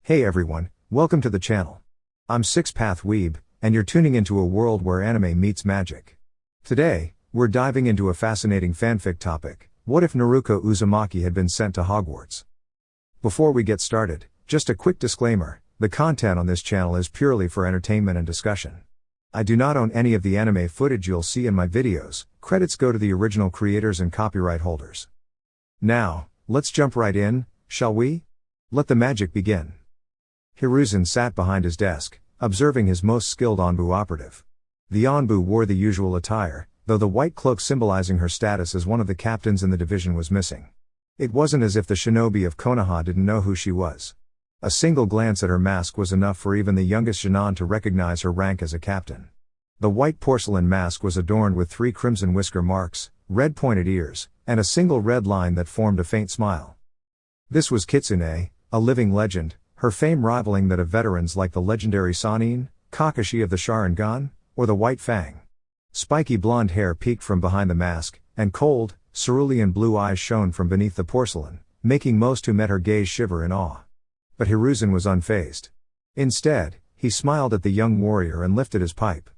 Hey everyone, welcome to the channel. I'm Six-Path Weeb, and you're tuning into a world where anime meets magic. Today, we're diving into a fascinating fanfic topic: what if Naruko Uzumaki had been sent to Hogwarts? Before we get started, just a quick disclaimer: the content on this channel is purely for entertainment and discussion. I do not own any of the anime footage you'll see in my videos. Credits go to the original creators and copyright holders. Now, let's jump right in, shall we? Let the magic begin. Hiruzen sat behind his desk, observing his most skilled Anbu operative. The Anbu wore the usual attire, though the white cloak symbolizing her status as one of the captains in the division was missing. It wasn't as if the shinobi of Konoha didn't know who she was. A single glance at her mask was enough for even the youngest Genin to recognize her rank as a captain. The white porcelain mask was adorned with 3 crimson whisker marks, red pointed ears, and a single red line that formed a faint smile. This was Kitsune, a living legend, her fame rivaling that of veterans like the legendary Sannin, Kakashi of the Sharingan, or the White Fang. Spiky blonde hair peeked from behind the mask, and cold, cerulean blue eyes shone from beneath the porcelain, making most who met her gaze shiver in awe. But Hiruzen was unfazed. Instead, he smiled at the young warrior and lifted his pipe.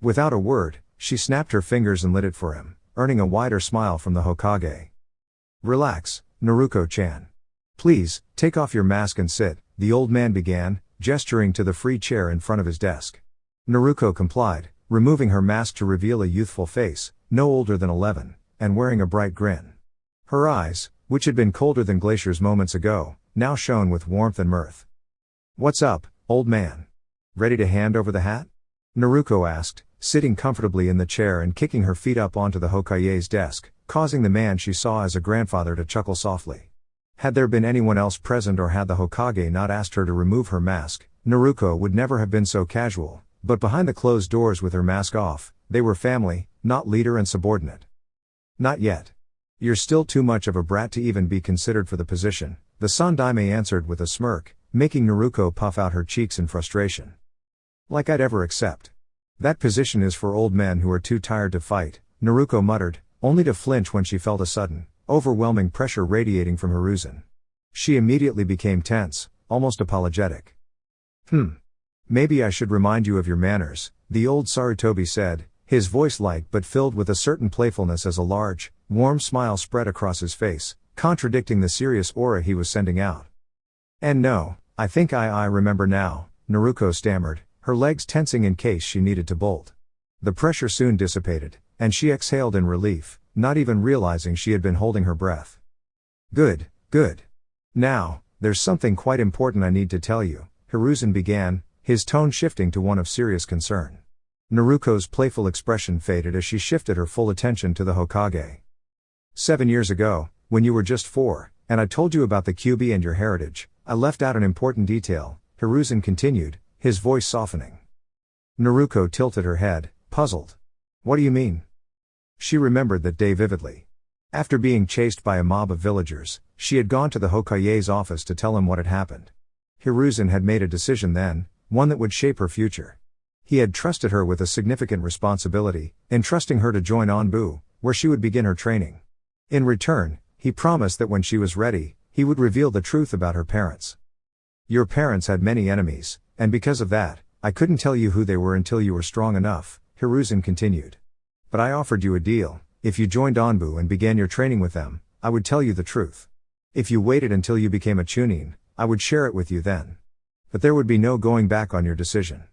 Without a word, she snapped her fingers and lit it for him, earning a wider smile from the Hokage. "Relax, Naruko-chan. Please, take off your mask and sit," the old man began, gesturing to the free chair in front of his desk. Naruko complied, removing her mask to reveal a youthful face, no older than 11, and wearing a bright grin. Her eyes, which had been colder than glaciers moments ago, now shone with warmth and mirth. "What's up, old man? Ready to hand over the hat?" Naruko asked, sitting comfortably in the chair and kicking her feet up onto the Hokage's desk, causing the man she saw as a grandfather to chuckle softly. Had there been anyone else present or had the Hokage not asked her to remove her mask, Naruko would never have been so casual, but behind the closed doors with her mask off, they were family, not leader and subordinate. "Not yet. You're still too much of a brat to even be considered for the position," the Sandaime answered with a smirk, making Naruko puff out her cheeks in frustration. "Like I'd ever accept. That position is for old men who are too tired to fight," Naruko muttered, only to flinch when she felt a sudden, overwhelming pressure radiating from Hiruzen. She immediately became tense, almost apologetic. Maybe I should remind you of your manners," the old Sarutobi said, his voice light but filled with a certain playfulness as a large, warm smile spread across his face, contradicting the serious aura he was sending out. "And no, I think I remember now," Naruko stammered, her legs tensing in case she needed to bolt. The pressure soon dissipated, and she exhaled in relief, not even realizing she had been holding her breath. Good. Now, there's something quite important I need to tell you," Hiruzen began, his tone shifting to one of serious concern. Naruko's playful expression faded as she shifted her full attention to the Hokage. "7 years ago, when you were just 4, and I told you about the Kyuubi and your heritage, I left out an important detail," Hiruzen continued, his voice softening. Naruko tilted her head, puzzled. "What do you mean?" She remembered that day vividly. After being chased by a mob of villagers, she had gone to the Hokage's office to tell him what had happened. Hiruzen had made a decision then, one that would shape her future. He had trusted her with a significant responsibility, entrusting her to join Anbu, where she would begin her training. In return, he promised that when she was ready, he would reveal the truth about her parents. "Your parents had many enemies, and because of that, I couldn't tell you who they were until you were strong enough," Hiruzen continued. "But I offered you a deal: if you joined Anbu and began your training with them, I would tell you the truth. If you waited until you became a Chunin, I would share it with you then. But there would be no going back on your decision."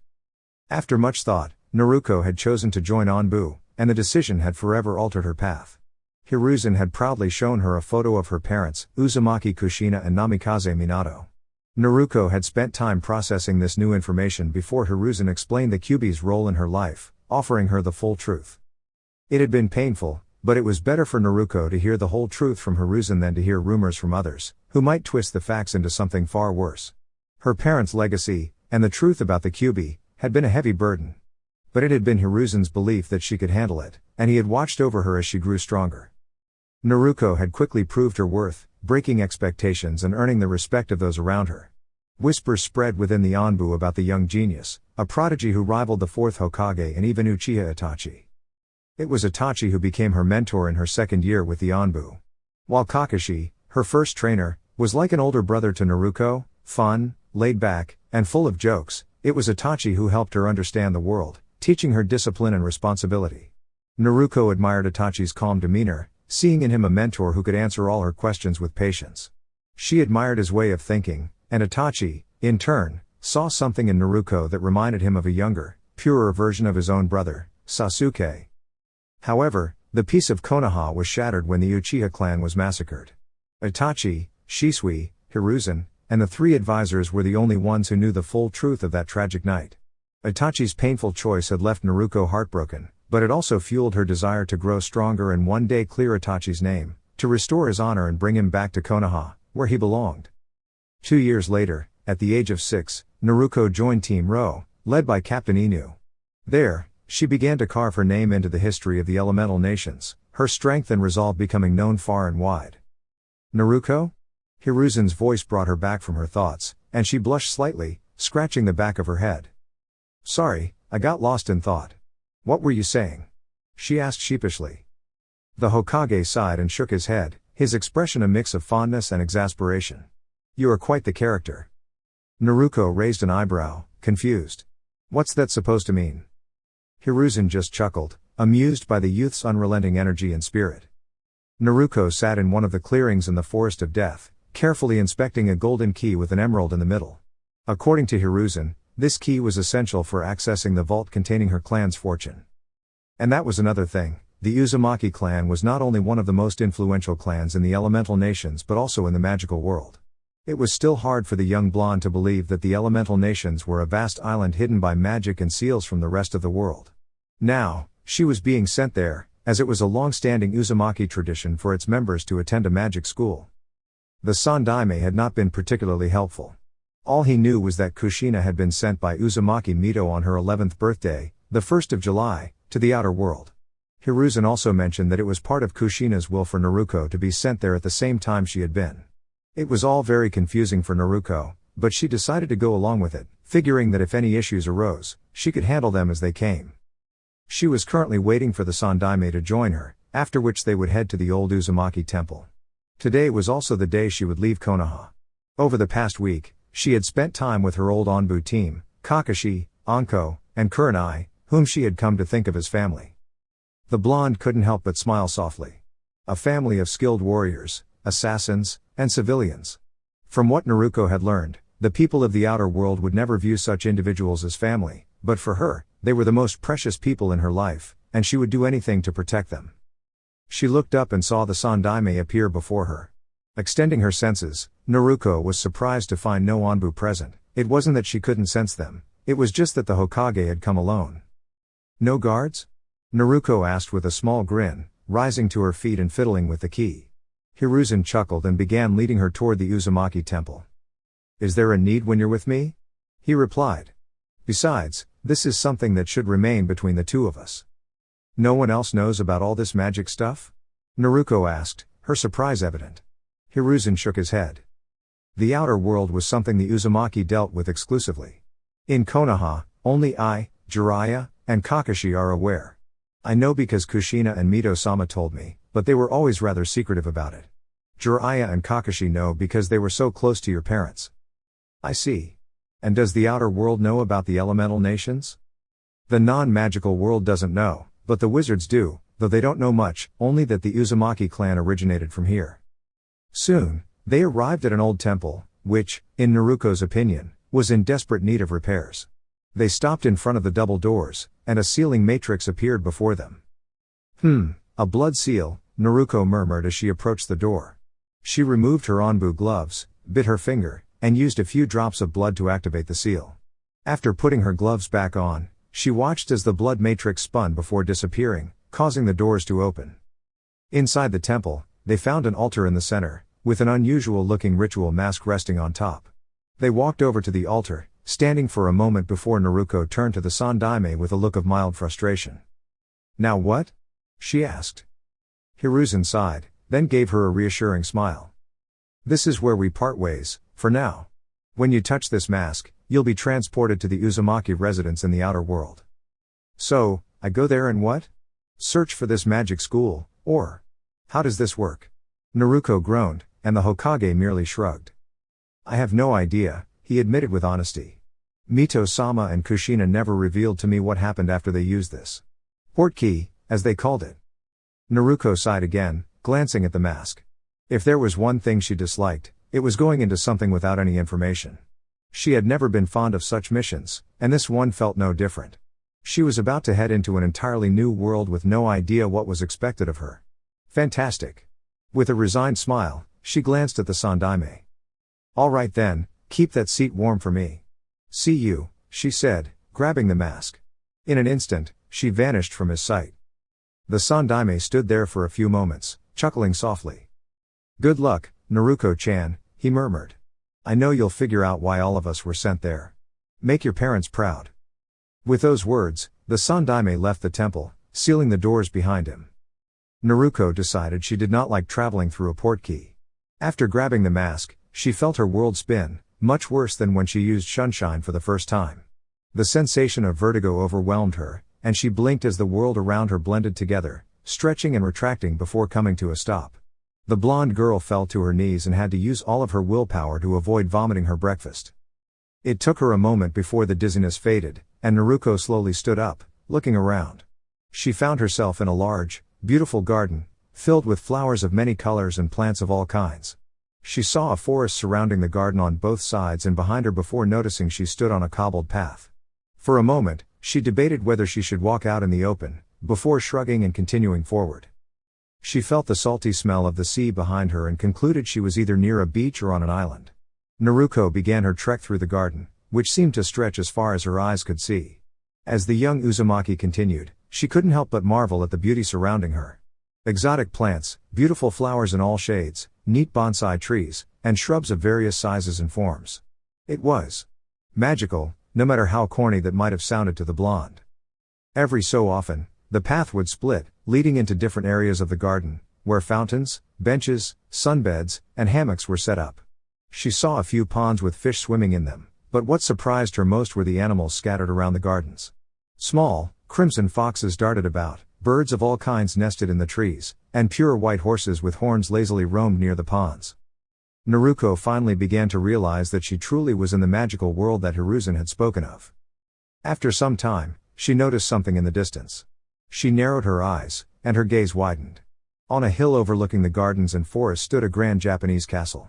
After much thought, Naruko had chosen to join Anbu, and the decision had forever altered her path. Hiruzen had proudly shown her a photo of her parents, Uzumaki Kushina and Namikaze Minato. Naruko had spent time processing this new information before Hiruzen explained the Kyuubi's role in her life, offering her the full truth. It had been painful, but it was better for Naruko to hear the whole truth from Hiruzen than to hear rumors from others, who might twist the facts into something far worse. Her parents' legacy, and the truth about the Kyuubi, had been a heavy burden. But it had been Hiruzen's belief that she could handle it, and he had watched over her as she grew stronger. Naruko had quickly proved her worth, breaking expectations and earning the respect of those around her. Whispers spread within the Anbu about the young genius, a prodigy who rivaled the 4th Hokage and even Uchiha Itachi. It was Itachi who became her mentor in her second year with the Anbu. While Kakashi, her first trainer, was like an older brother to Naruko, fun, laid back, and full of jokes. It was Itachi who helped her understand the world, teaching her discipline and responsibility. Naruko admired Itachi's calm demeanor, seeing in him a mentor who could answer all her questions with patience. She admired his way of thinking, and Itachi, in turn, saw something in Naruko that reminded him of a younger, purer version of his own brother, Sasuke. However, the peace of Konoha was shattered when the Uchiha clan was massacred. Itachi, Shisui, Hiruzen, and the three advisors were the only ones who knew the full truth of that tragic night. Itachi's painful choice had left Naruko heartbroken, but it also fueled her desire to grow stronger and one day clear Itachi's name, to restore his honor and bring him back to Konoha, where he belonged. 2 years later, at the age of 6, Naruko joined Team Ro, led by Captain Inu. There, she began to carve her name into the history of the elemental nations, her strength and resolve becoming known far and wide. Naruko? Hiruzen's voice brought her back from her thoughts, and she blushed slightly, scratching the back of her head. Sorry, I got lost in thought. What were you saying? She asked sheepishly. The Hokage sighed and shook his head, his expression a mix of fondness and exasperation. You are quite the character. Naruko raised an eyebrow, confused. What's that supposed to mean? Hiruzen just chuckled, amused by the youth's unrelenting energy and spirit. Naruko sat in one of the clearings in the Forest of Death, carefully inspecting a golden key with an emerald in the middle. According to Hiruzen, this key was essential for accessing the vault containing her clan's fortune. And that was another thing, the Uzumaki clan was not only one of the most influential clans in the elemental nations but also in the magical world. It was still hard for the young blonde to believe that the elemental nations were a vast island hidden by magic and seals from the rest of the world. Now, she was being sent there, as it was a long-standing Uzumaki tradition for its members to attend a magic school. The Sandaime had not been particularly helpful. All he knew was that Kushina had been sent by Uzumaki Mito on her 11th birthday, the 1st of July, to the outer world. Hiruzen also mentioned that it was part of Kushina's will for Naruko to be sent there at the same time she had been. It was all very confusing for Naruko, but she decided to go along with it, figuring that if any issues arose, she could handle them as they came. She was currently waiting for the Sandaime to join her, after which they would head to the old Uzumaki temple. Today was also the day she would leave Konoha. Over the past week, she had spent time with her old Onbu team, Kakashi, Anko, and Kurenai, whom she had come to think of as family. The blonde couldn't help but smile softly. A family of skilled warriors, assassins, and civilians. From what Naruko had learned, the people of the outer world would never view such individuals as family, but for her, they were the most precious people in her life, and she would do anything to protect them. She looked up and saw the Sandaime appear before her. Extending her senses, Naruko was surprised to find no Onbu present. It wasn't that she couldn't sense them, it was just that the Hokage had come alone. No guards? Naruko asked with a small grin, rising to her feet and fiddling with the key. Hiruzen chuckled and began leading her toward the Uzumaki temple. Is there a need when you're with me? He replied. Besides, this is something that should remain between the two of us. No one else knows about all this magic stuff? Naruko asked, her surprise evident. Hiruzen shook his head. The outer world was something the Uzumaki dealt with exclusively. In Konoha, only I, Jiraiya, and Kakashi are aware. I know because Kushina and Mito-sama told me, but they were always rather secretive about it. Jiraiya and Kakashi know because they were so close to your parents. I see. And does the outer world know about the elemental nations? The non-magical world doesn't know, but the wizards do, though they don't know much, only that the Uzumaki clan originated from here. Soon, they arrived at an old temple, which, in Naruko's opinion, was in desperate need of repairs. They stopped in front of the double doors, and a sealing matrix appeared before them. A blood seal, Naruko murmured as she approached the door. She removed her Onbu gloves, bit her finger, and used a few drops of blood to activate the seal. After putting her gloves back on, she watched as the blood matrix spun before disappearing, causing the doors to open. Inside the temple, they found an altar in the center, with an unusual-looking ritual mask resting on top. They walked over to the altar, standing for a moment before Naruko turned to the Sandaime with a look of mild frustration. Now what? She asked. Hiruzen sighed, then gave her a reassuring smile. This is where we part ways, for now. When you touch this mask, you'll be transported to the Uzumaki residence in the outer world. So, I go there and what? Search for this magic school, or? How does this work? Naruko groaned, and the Hokage merely shrugged. I have no idea, he admitted with honesty. Mito-sama and Kushina never revealed to me what happened after they used this portkey, as they called it. Naruko sighed again, glancing at the mask. If there was one thing she disliked, it was going into something without any information. She had never been fond of such missions, and this one felt no different. She was about to head into an entirely new world with no idea what was expected of her. Fantastic. With a resigned smile, she glanced at the sandaime. All right then, keep that seat warm for me. See you, she said, grabbing the mask. In an instant, she vanished from his sight. The sandaime stood there for a few moments, chuckling softly. Good luck, Naruko-chan, he murmured. I know you'll figure out why all of us were sent there. Make your parents proud. With those words, the sandaime left the temple, sealing the doors behind him. Naruko decided she did not like traveling through a portkey. After grabbing the mask, she felt her world spin, much worse than when she used Sunshine for the first time. The sensation of vertigo overwhelmed her, and she blinked as the world around her blended together, stretching and retracting before coming to a stop. The blonde girl fell to her knees and had to use all of her willpower to avoid vomiting her breakfast. It took her a moment before the dizziness faded, and Naruko slowly stood up, looking around. She found herself in a large, beautiful garden, filled with flowers of many colors and plants of all kinds. She saw a forest surrounding the garden on both sides and behind her before noticing she stood on a cobbled path. For a moment, she debated whether she should walk out in the open, before shrugging and continuing forward. She felt the salty smell of the sea behind her and concluded she was either near a beach or on an island. Naruko began her trek through the garden, which seemed to stretch as far as her eyes could see. As the young Uzumaki continued, she couldn't help but marvel at the beauty surrounding her. Exotic plants, beautiful flowers in all shades, neat bonsai trees, and shrubs of various sizes and forms. It was magical, no matter how corny that might have sounded to the blonde. Every so often, the path would split, leading into different areas of the garden, where fountains, benches, sunbeds, and hammocks were set up. She saw a few ponds with fish swimming in them, but what surprised her most were the animals scattered around the gardens. Small, crimson foxes darted about, birds of all kinds nested in the trees, and pure white horses with horns lazily roamed near the ponds. Naruko finally began to realize that she truly was in the magical world that Hiruzen had spoken of. After some time, she noticed something in the distance. She narrowed her eyes, and her gaze widened. On a hill overlooking the gardens and forest stood a grand Japanese castle.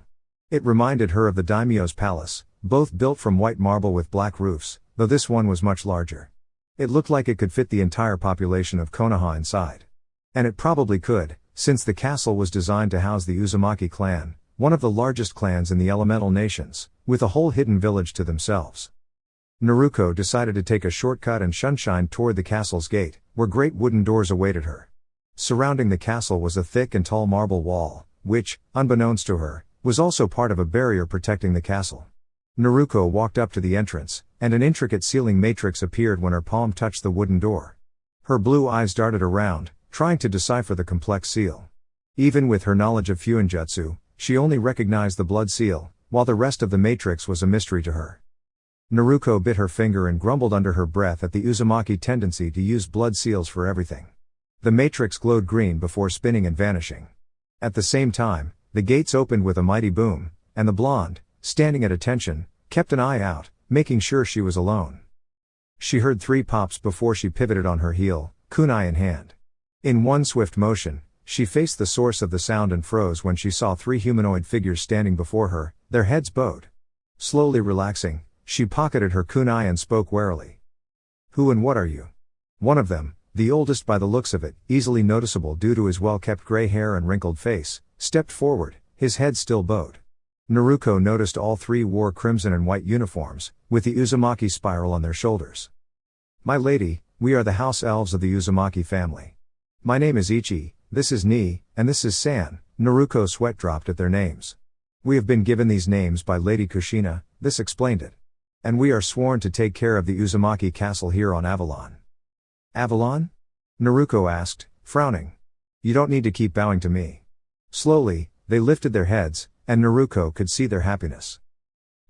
It reminded her of the daimyo's palace, both built from white marble with black roofs, though this one was much larger. It looked like it could fit the entire population of Konoha inside. And it probably could, since the castle was designed to house the Uzumaki clan, one of the largest clans in the elemental nations, with a whole hidden village to themselves. Naruko decided to take a shortcut and Sunshine toward the castle's gate, where great wooden doors awaited her. Surrounding the castle was a thick and tall marble wall, which, unbeknownst to her, was also part of a barrier protecting the castle. Naruko walked up to the entrance, and an intricate sealing matrix appeared when her palm touched the wooden door. Her blue eyes darted around, trying to decipher the complex seal. Even with her knowledge of Fuinjutsu, she only recognized the blood seal, while the rest of the matrix was a mystery to her. Naruko bit her finger and grumbled under her breath at the Uzumaki tendency to use blood seals for everything. The matrix glowed green before spinning and vanishing. At the same time, the gates opened with a mighty boom, and the blonde, standing at attention, kept an eye out, making sure she was alone. She heard 3 pops before she pivoted on her heel, kunai in hand. In one swift motion, she faced the source of the sound and froze when she saw 3 humanoid figures standing before her, their heads bowed. Slowly relaxing, she pocketed her kunai and spoke warily. Who and what are you? One of them, the oldest by the looks of it, easily noticeable due to his well-kept gray hair and wrinkled face, stepped forward, his head still bowed. Naruko noticed all 3 wore crimson and white uniforms, with the Uzumaki spiral on their shoulders. My lady, we are the house elves of the Uzumaki family. My name is Ichi, this is Ni, and this is San. Naruko's sweat dropped at their names. We have been given these names by Lady Kushina, this explained it. And we are sworn to take care of the Uzumaki castle here on Avalon. Avalon? Naruko asked, frowning. You don't need to keep bowing to me. Slowly, they lifted their heads, and Naruko could see their happiness.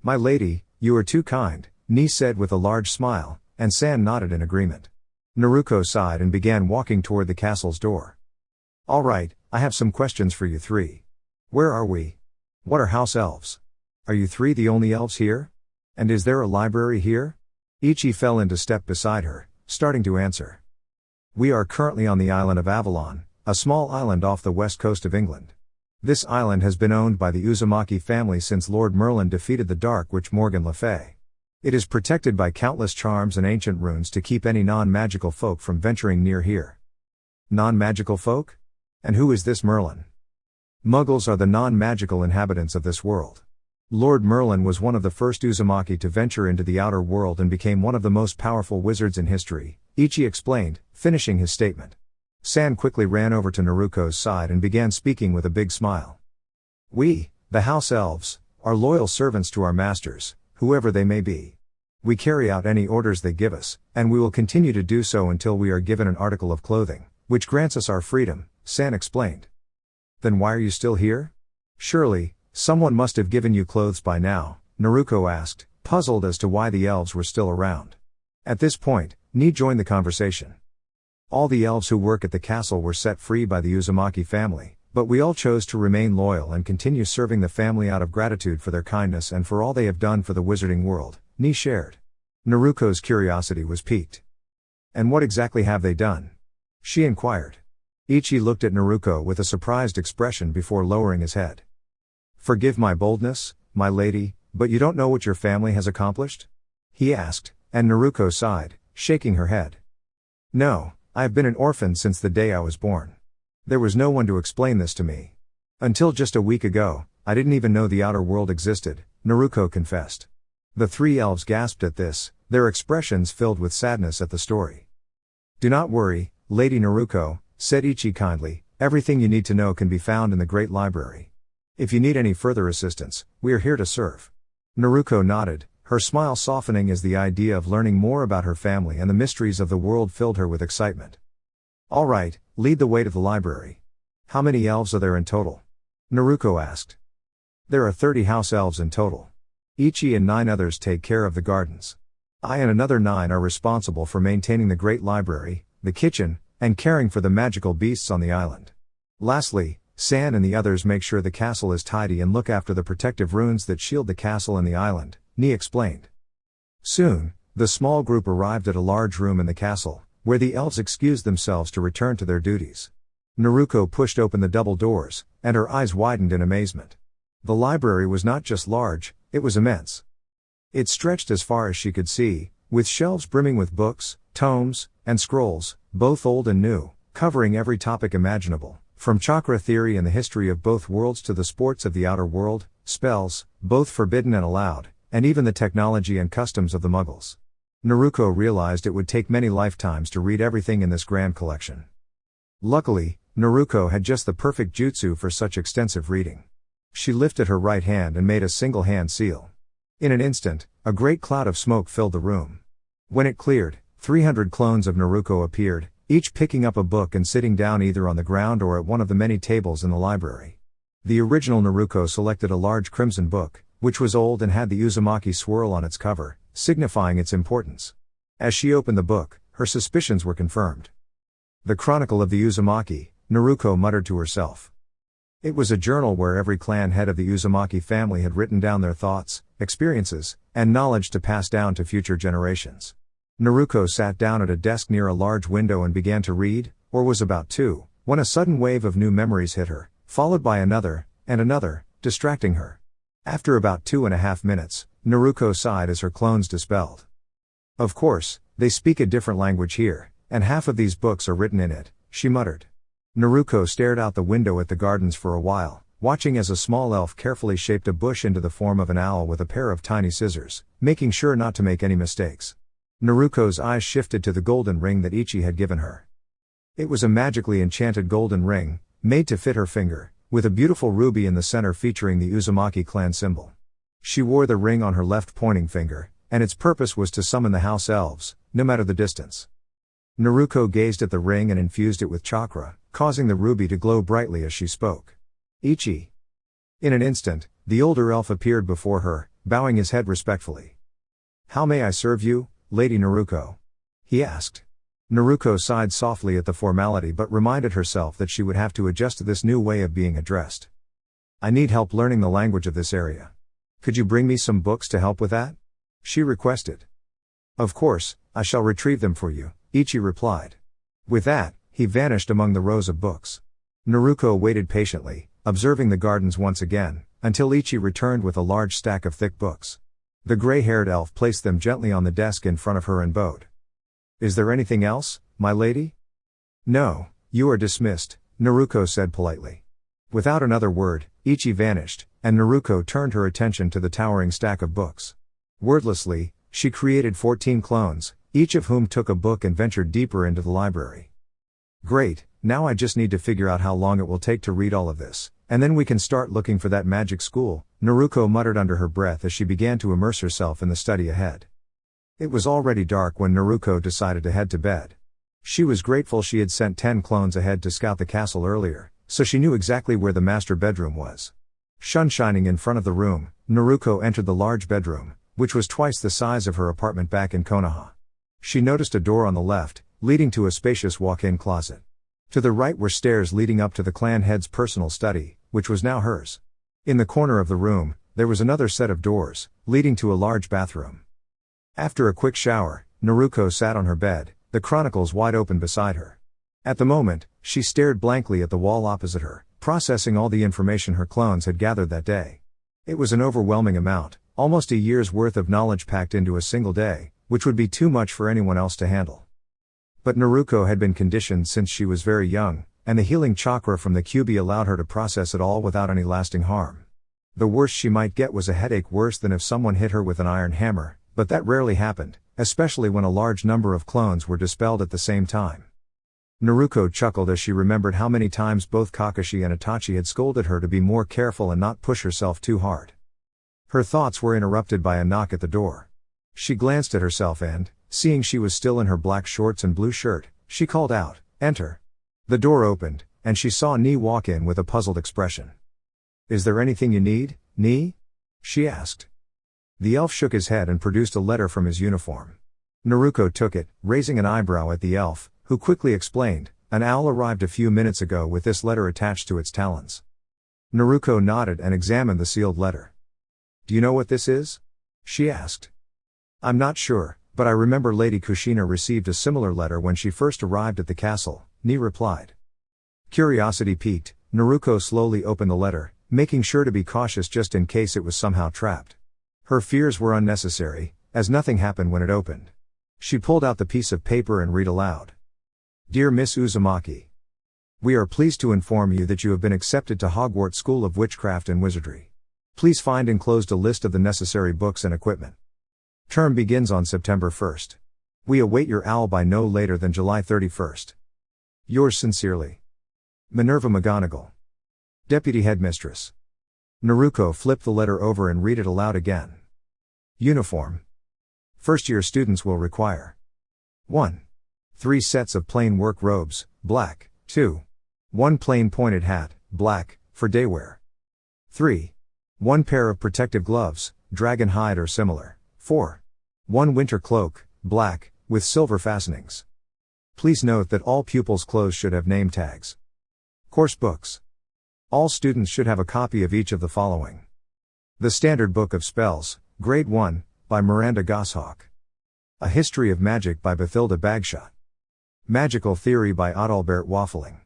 My lady, you are too kind, Ni said with a large smile, and San nodded in agreement. Naruko sighed and began walking toward the castle's door. All right, I have some questions for you 3. Where are we? What are house elves? Are you 3 the only elves here? And is there a library here? Ichi fell into step beside her, starting to answer. We are currently on the island of Avalon, a small island off the west coast of England. This island has been owned by the Uzumaki family since Lord Merlin defeated the Dark Witch Morgan Le Fay. It is protected by countless charms and ancient runes to keep any non-magical folk from venturing near here. Non-magical folk? And who is this Merlin? Muggles are the non-magical inhabitants of this world. Lord Merlin was one of the first Uzumaki to venture into the outer world and became one of the most powerful wizards in history, Ichi explained, finishing his statement. San quickly ran over to Naruko's side and began speaking with a big smile. We, the House Elves, are loyal servants to our masters, whoever they may be. We carry out any orders they give us, and we will continue to do so until we are given an article of clothing, which grants us our freedom, San explained. Then why are you still here? Surely, someone must have given you clothes by now, Naruko asked, puzzled as to why the elves were still around. At this point, Ni joined the conversation. All the elves who work at the castle were set free by the Uzumaki family, but we all chose to remain loyal and continue serving the family out of gratitude for their kindness and for all they have done for the wizarding world, Ni shared. Naruko's curiosity was piqued. And what exactly have they done? She inquired. Ichi looked at Naruko with a surprised expression before lowering his head. Forgive my boldness, my lady, but you don't know what your family has accomplished? He asked, and Naruko sighed, shaking her head. No, I have been an orphan since the day I was born. There was no one to explain this to me. Until just a week ago, I didn't even know the outer world existed, Naruko confessed. The three elves gasped at this, their expressions filled with sadness at the story. Do not worry, Lady Naruko, said Ichi kindly, everything you need to know can be found in the Great Library. If you need any further assistance, we are here to serve. Naruko nodded, her smile softening as the idea of learning more about her family and the mysteries of the world filled her with excitement. All right, lead the way to the library. How many elves are there in total? Naruko asked. There are 30 house elves in total. Ichi and 9 others take care of the gardens. I and another 9 are responsible for maintaining the Great Library, the kitchen, and caring for the magical beasts on the island. Lastly, San and the others make sure the castle is tidy and look after the protective runes that shield the castle and the island, Ni explained. Soon, the small group arrived at a large room in the castle, where the elves excused themselves to return to their duties. Naruko pushed open the double doors, and her eyes widened in amazement. The library was not just large, it was immense. It stretched as far as she could see, with shelves brimming with books, tomes, and scrolls, both old and new, covering every topic imaginable, from chakra theory and the history of both worlds to the sports of the outer world, spells, both forbidden and allowed, and even the technology and customs of the Muggles. Naruko realized it would take many lifetimes to read everything in this grand collection. Luckily, Naruko had just the perfect jutsu for such extensive reading. She lifted her right hand and made a single hand seal. In an instant, a great cloud of smoke filled the room. When it cleared, 300 clones of Naruko appeared, each picking up a book and sitting down either on the ground or at one of the many tables in the library. The original Naruko selected a large crimson book, which was old and had the Uzumaki swirl on its cover, signifying its importance. As she opened the book, her suspicions were confirmed. The Chronicle of the Uzumaki, Naruko muttered to herself. It was a journal where every clan head of the Uzumaki family had written down their thoughts, experiences, and knowledge to pass down to future generations. Naruko sat down at a desk near a large window and began to read, or was about to, when a sudden wave of new memories hit her, followed by another, and another, distracting her. After about 2.5 minutes, Naruko sighed as her clones dispelled. Of course, they speak a different language here, and half of these books are written in it, she muttered. Naruko stared out the window at the gardens for a while, watching as a small elf carefully shaped a bush into the form of an owl with a pair of tiny scissors, making sure not to make any mistakes. Naruko's eyes shifted to the golden ring that Ichi had given her. It was a magically enchanted golden ring, made to fit her finger, with a beautiful ruby in the center featuring the Uzumaki clan symbol. She wore the ring on her left pointing finger, and its purpose was to summon the house elves, no matter the distance. Naruko gazed at the ring and infused it with chakra, causing the ruby to glow brightly as she spoke. Ichi. In an instant, the older elf appeared before her, bowing his head respectfully. How may I serve you, Lady Naruko? He asked. Naruko sighed softly at the formality but reminded herself that she would have to adjust to this new way of being addressed. I need help learning the language of this area. Could you bring me some books to help with that? she requested. Of course, I shall retrieve them for you, Ichi replied. With that, he vanished among the rows of books. Naruko waited patiently, observing the gardens once again, until Ichi returned with a large stack of thick books. The gray-haired elf placed them gently on the desk in front of her and bowed. Is there anything else, my lady? No, you are dismissed, Naruko said politely. Without another word, Ichi vanished, and Naruko turned her attention to the towering stack of books. Wordlessly, she created 14 clones, each of whom took a book and ventured deeper into the library. Great, now I just need to figure out how long it will take to read all of this, and then we can start looking for that magic school, Naruko muttered under her breath as she began to immerse herself in the study ahead. It was already dark when Naruko decided to head to bed. She was grateful she had sent 10 clones ahead to scout the castle earlier, so she knew exactly where the master bedroom was. Sun shining in front of the room, Naruko entered the large bedroom, which was twice the size of her apartment back in Konoha. She noticed a door on the left, leading to a spacious walk-in closet. To the right were stairs leading up to the clan head's personal study, which was now hers. In the corner of the room, there was another set of doors, leading to a large bathroom. After a quick shower, Naruko sat on her bed, the chronicles wide open beside her. At the moment, she stared blankly at the wall opposite her, processing all the information her clones had gathered that day. It was an overwhelming amount, almost a year's worth of knowledge packed into a single day, which would be too much for anyone else to handle. But Naruko had been conditioned since she was very young, and the healing chakra from the Kyuubi allowed her to process it all without any lasting harm. The worst she might get was a headache worse than if someone hit her with an iron hammer, but that rarely happened, especially when a large number of clones were dispelled at the same time. Naruko chuckled as she remembered how many times both Kakashi and Itachi had scolded her to be more careful and not push herself too hard. Her thoughts were interrupted by a knock at the door. She glanced at herself and, seeing she was still in her black shorts and blue shirt, she called out, "Enter." The door opened, and she saw Ni walk in with a puzzled expression. "Is there anything you need, Ni?" she asked. The elf shook his head and produced a letter from his uniform. Naruko took it, raising an eyebrow at the elf, who quickly explained, "An owl arrived a few minutes ago with this letter attached to its talons." Naruko nodded and examined the sealed letter. "Do you know what this is?" she asked. "I'm not sure, but I remember Lady Kushina received a similar letter when she first arrived at the castle," Ni replied. Curiosity piqued, Naruko slowly opened the letter, making sure to be cautious just in case it was somehow trapped. Her fears were unnecessary, as nothing happened when it opened. She pulled out the piece of paper and read aloud. "Dear Miss Uzumaki, we are pleased to inform you that you have been accepted to Hogwarts School of Witchcraft and Wizardry. Please find enclosed a list of the necessary books and equipment. Term begins on September 1st. We await your owl by no later than July 31st. Yours sincerely, Minerva McGonagall, Deputy Headmistress." Naruko flipped the letter over and read it aloud again. Uniform. First-year students will require 1. 3 sets of plain work robes, black. 2. 1 plain pointed hat, black, for day wear. 3. 1 pair of protective gloves, dragon hide or similar. 4. 1 winter cloak, black, with silver fastenings. Please note that all pupils' clothes should have name tags. Course books. All students should have a copy of each of the following. The Standard Book of Spells, Grade 1, by Miranda Goshawk. A History of Magic by Bathilda Bagshot. Magical Theory by Adalbert Waffling.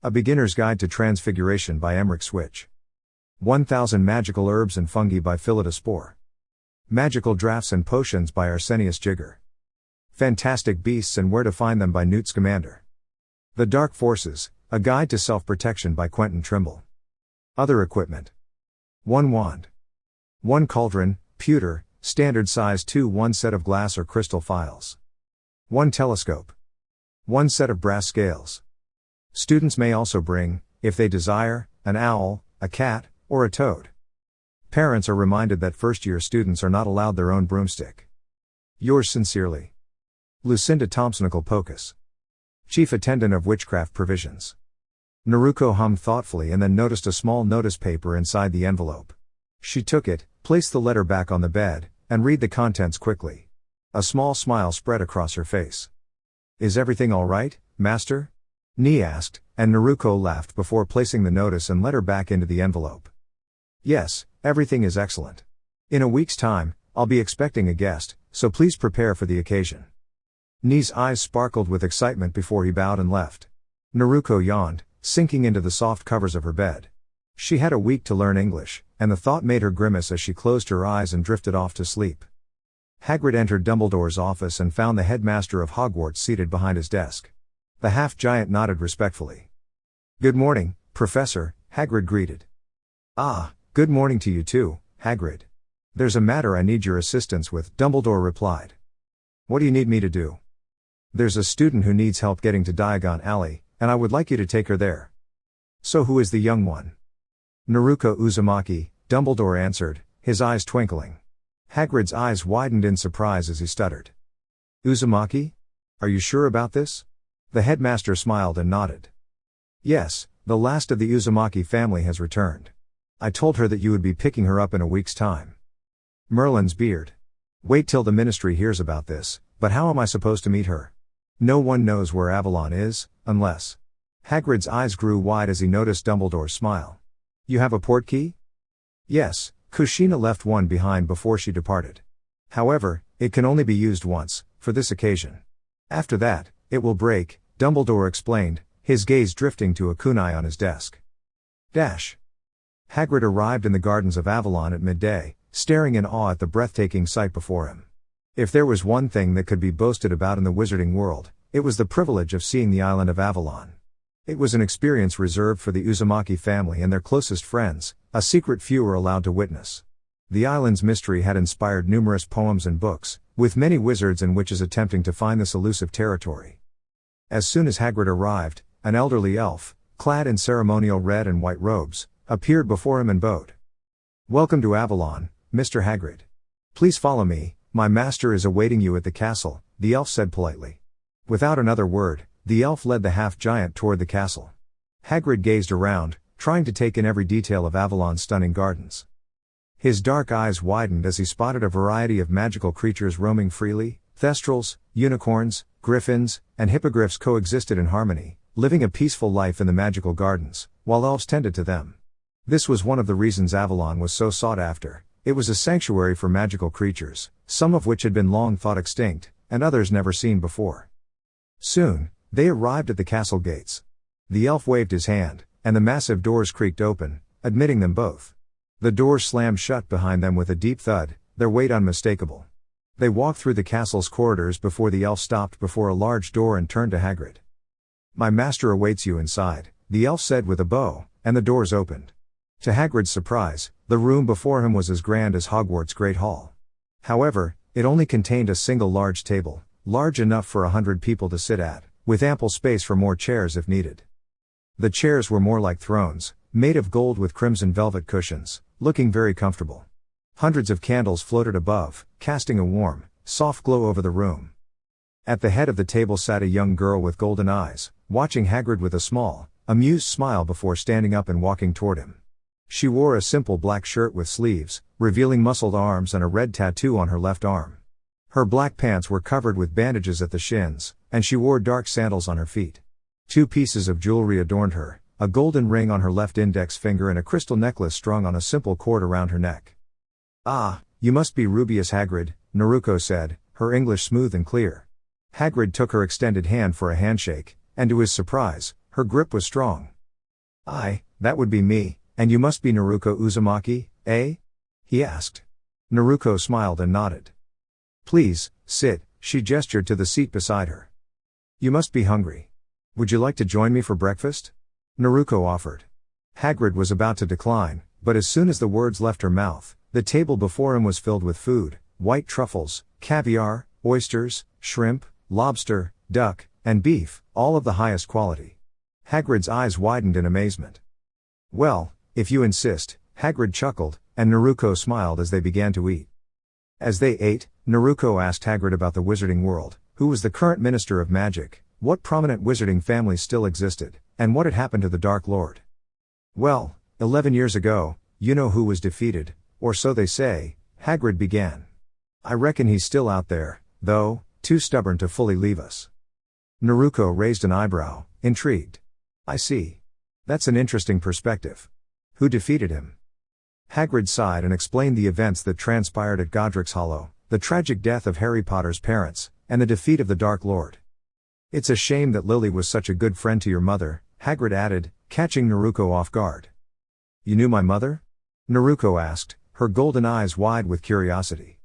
A Beginner's Guide to Transfiguration by Emmerich Switch. 1000 Magical Herbs and Fungi by Phillida Spore. Magical Drafts and Potions by Arsenius Jigger. Fantastic Beasts and Where to Find Them by Newt Scamander. The Dark Forces, A Guide to Self-Protection by Quentin Trimble. Other equipment. 1 wand. 1 cauldron, pewter, standard size 2 1 set of glass or crystal phials. 1 telescope. 1 set of brass scales. Students may also bring, if they desire, an owl, a cat, or a toad. Parents are reminded that first-year students are not allowed their own broomstick. Yours sincerely, Lucinda Thompson-Pocus, Chief Attendant of Witchcraft Provisions. Naruko hummed thoughtfully and then noticed a small notice paper inside the envelope. She took it, placed the letter back on the bed, and read the contents quickly. A small smile spread across her face. "Is everything all right, Master?" Ni asked, and Naruko laughed before placing the notice and letter back into the envelope. "Yes, everything is excellent. In a week's time, I'll be expecting a guest, so please prepare for the occasion. Ni's eyes sparkled with excitement before he bowed and left. Naruko yawned, sinking into the soft covers of her bed. She had a week to learn English, and the thought made her grimace as she closed her eyes and drifted off to sleep. Hagrid entered Dumbledore's office and found the headmaster of Hogwarts seated behind his desk. The half-giant nodded respectfully. "Good morning, Professor," Hagrid greeted. "Ah, good morning to you too, Hagrid. There's a matter I need your assistance with," Dumbledore replied. "What do you need me to do?" "There's a student who needs help getting to Diagon Alley, and I would like you to take her there." "So who is the young one?" "Naruko Uzumaki," Dumbledore answered, his eyes twinkling. Hagrid's eyes widened in surprise as he stuttered. "Uzumaki? Are you sure about this?" The headmaster smiled and nodded. "Yes, the last of the Uzumaki family has returned. I told her that you would be picking her up in a week's time." Merlin's beard. "Wait till the ministry hears about this, but how am I supposed to meet her? No one knows where Avalon is, unless..." Hagrid's eyes grew wide as he noticed Dumbledore's smile. "You have a portkey?" "Yes, Kushina left one behind before she departed. However, it can only be used once, for this occasion. After that, it will break," Dumbledore explained, his gaze drifting to a kunai on his desk. Hagrid arrived in the gardens of Avalon at midday, staring in awe at the breathtaking sight before him. If there was one thing that could be boasted about in the wizarding world, it was the privilege of seeing the island of Avalon. It was an experience reserved for the Uzumaki family and their closest friends, a secret few were allowed to witness. The island's mystery had inspired numerous poems and books, with many wizards and witches attempting to find this elusive territory. As soon as Hagrid arrived, an elderly elf, clad in ceremonial red and white robes, appeared before him and bowed. "Welcome to Avalon, Mr. Hagrid. Please follow me, my master is awaiting you at the castle," the elf said politely. Without another word, the elf led the half-giant toward the castle. Hagrid gazed around, trying to take in every detail of Avalon's stunning gardens. His dark eyes widened as he spotted a variety of magical creatures roaming freely. Thestrals, unicorns, griffins, and hippogriffs coexisted in harmony, living a peaceful life in the magical gardens, while elves tended to them. This was one of the reasons Avalon was so sought after. It was a sanctuary for magical creatures, some of which had been long thought extinct, and others never seen before. Soon, they arrived at the castle gates. The elf waved his hand, and the massive doors creaked open, admitting them both. The doors slammed shut behind them with a deep thud, their weight unmistakable. They walked through the castle's corridors before the elf stopped before a large door and turned to Hagrid. "My master awaits you inside," the elf said with a bow, and the doors opened. To Hagrid's surprise, the room before him was as grand as Hogwarts' Great Hall. However, it only contained a single large table, large enough for 100 people to sit at, with ample space for more chairs if needed. The chairs were more like thrones, made of gold with crimson velvet cushions, looking very comfortable. Hundreds of candles floated above, casting a warm, soft glow over the room. At the head of the table sat a young girl with golden eyes, watching Hagrid with a small, amused smile before standing up and walking toward him. She wore a simple black shirt with sleeves, revealing muscled arms and a red tattoo on her left arm. Her black pants were covered with bandages at the shins, and she wore dark sandals on her feet. 2 pieces of jewelry adorned her, a golden ring on her left index finger and a crystal necklace strung on a simple cord around her neck. "Ah, you must be Rubius Hagrid," Naruko said, her English smooth and clear. Hagrid took her extended hand for a handshake, and to his surprise, her grip was strong. "Aye, that would be me, and you must be Naruko Uzumaki, eh?" he asked. Naruko smiled and nodded. "Please, sit," she gestured to the seat beside her. "You must be hungry. Would you like to join me for breakfast?" Naruko offered. Hagrid was about to decline, but as soon as the words left her mouth, the table before him was filled with food: white truffles, caviar, oysters, shrimp, lobster, duck, and beef, all of the highest quality. Hagrid's eyes widened in amazement. "Well, if you insist," Hagrid chuckled, and Naruko smiled as they began to eat. As they ate, Naruko asked Hagrid about the wizarding world, who was the current Minister of Magic, what prominent wizarding families still existed, and what had happened to the Dark Lord. "Well, 11 years ago, you know who was defeated, or so they say," Hagrid began. "I reckon he's still out there, though, too stubborn to fully leave us." Naruko raised an eyebrow, intrigued. "I see. That's an interesting perspective. Who defeated him?" Hagrid sighed and explained the events that transpired at Godric's Hollow, the tragic death of Harry Potter's parents, and the defeat of the Dark Lord. It's a shame that Lily was such a good friend to your mother, Hagrid added, catching Naruko off guard. You knew my mother? Naruko asked, her golden eyes wide with curiosity.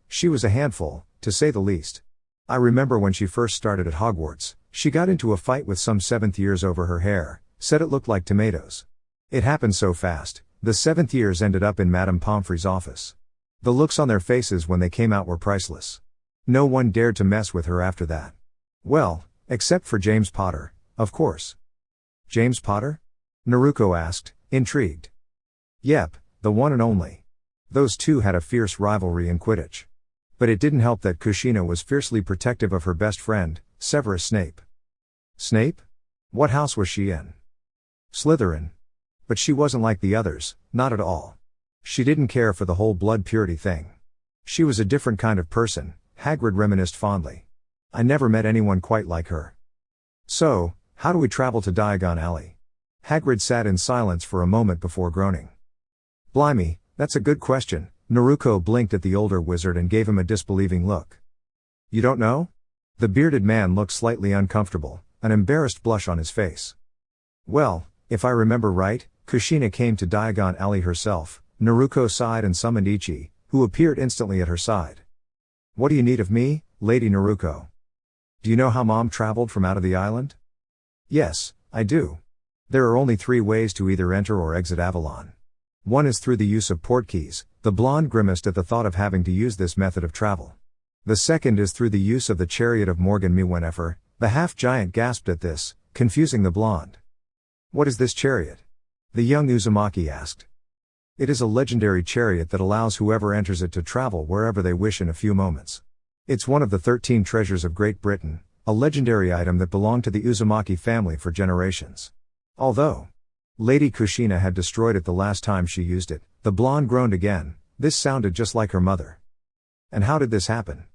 She was a handful, to say the least. I remember when she first started at Hogwarts, she got into a fight with some 7th years over her hair, said it looked like tomatoes. It happened so fast, the 7th years ended up in Madame Pomfrey's office. The looks on their faces when they came out were priceless. No one dared to mess with her after that. Well, except for James Potter, of course. James Potter? Naruko asked, intrigued. Yep, the one and only. Those two had a fierce rivalry in Quidditch. But it didn't help that Kushina was fiercely protective of her best friend, Severus Snape. Snape? What house was she in? Slytherin. But she wasn't like the others, not at all. She didn't care for the whole blood purity thing. She was a different kind of person, Hagrid reminisced fondly. I never met anyone quite like her. So, how do we travel to Diagon Alley? Hagrid sat in silence for a moment before groaning. Blimey, that's a good question. Naruko blinked at the older wizard and gave him a disbelieving look. You don't know? The bearded man looked slightly uncomfortable, an embarrassed blush on his face. Well, if I remember right, Kushina came to Diagon Alley herself. Naruko sighed and summoned Ichi, who appeared instantly at her side. What do you need of me, Lady Naruko? Do you know how Mom traveled from out of the island? Yes, I do. There are only 3 ways to either enter or exit Avalon. One is through the use of portkeys. The blonde grimaced at the thought of having to use this method of travel. The second is through the use of the chariot of Morgan Miwennefer. The half-giant gasped at this, confusing the blonde. What is this chariot? The young Uzumaki asked. It is a legendary chariot that allows whoever enters it to travel wherever they wish in a few moments. It's one of the 13 treasures of Great Britain, a legendary item that belonged to the Uzumaki family for generations. Although Lady Kushina had destroyed it the last time she used it, the blonde groaned again. This sounded just like her mother. And how did this happen?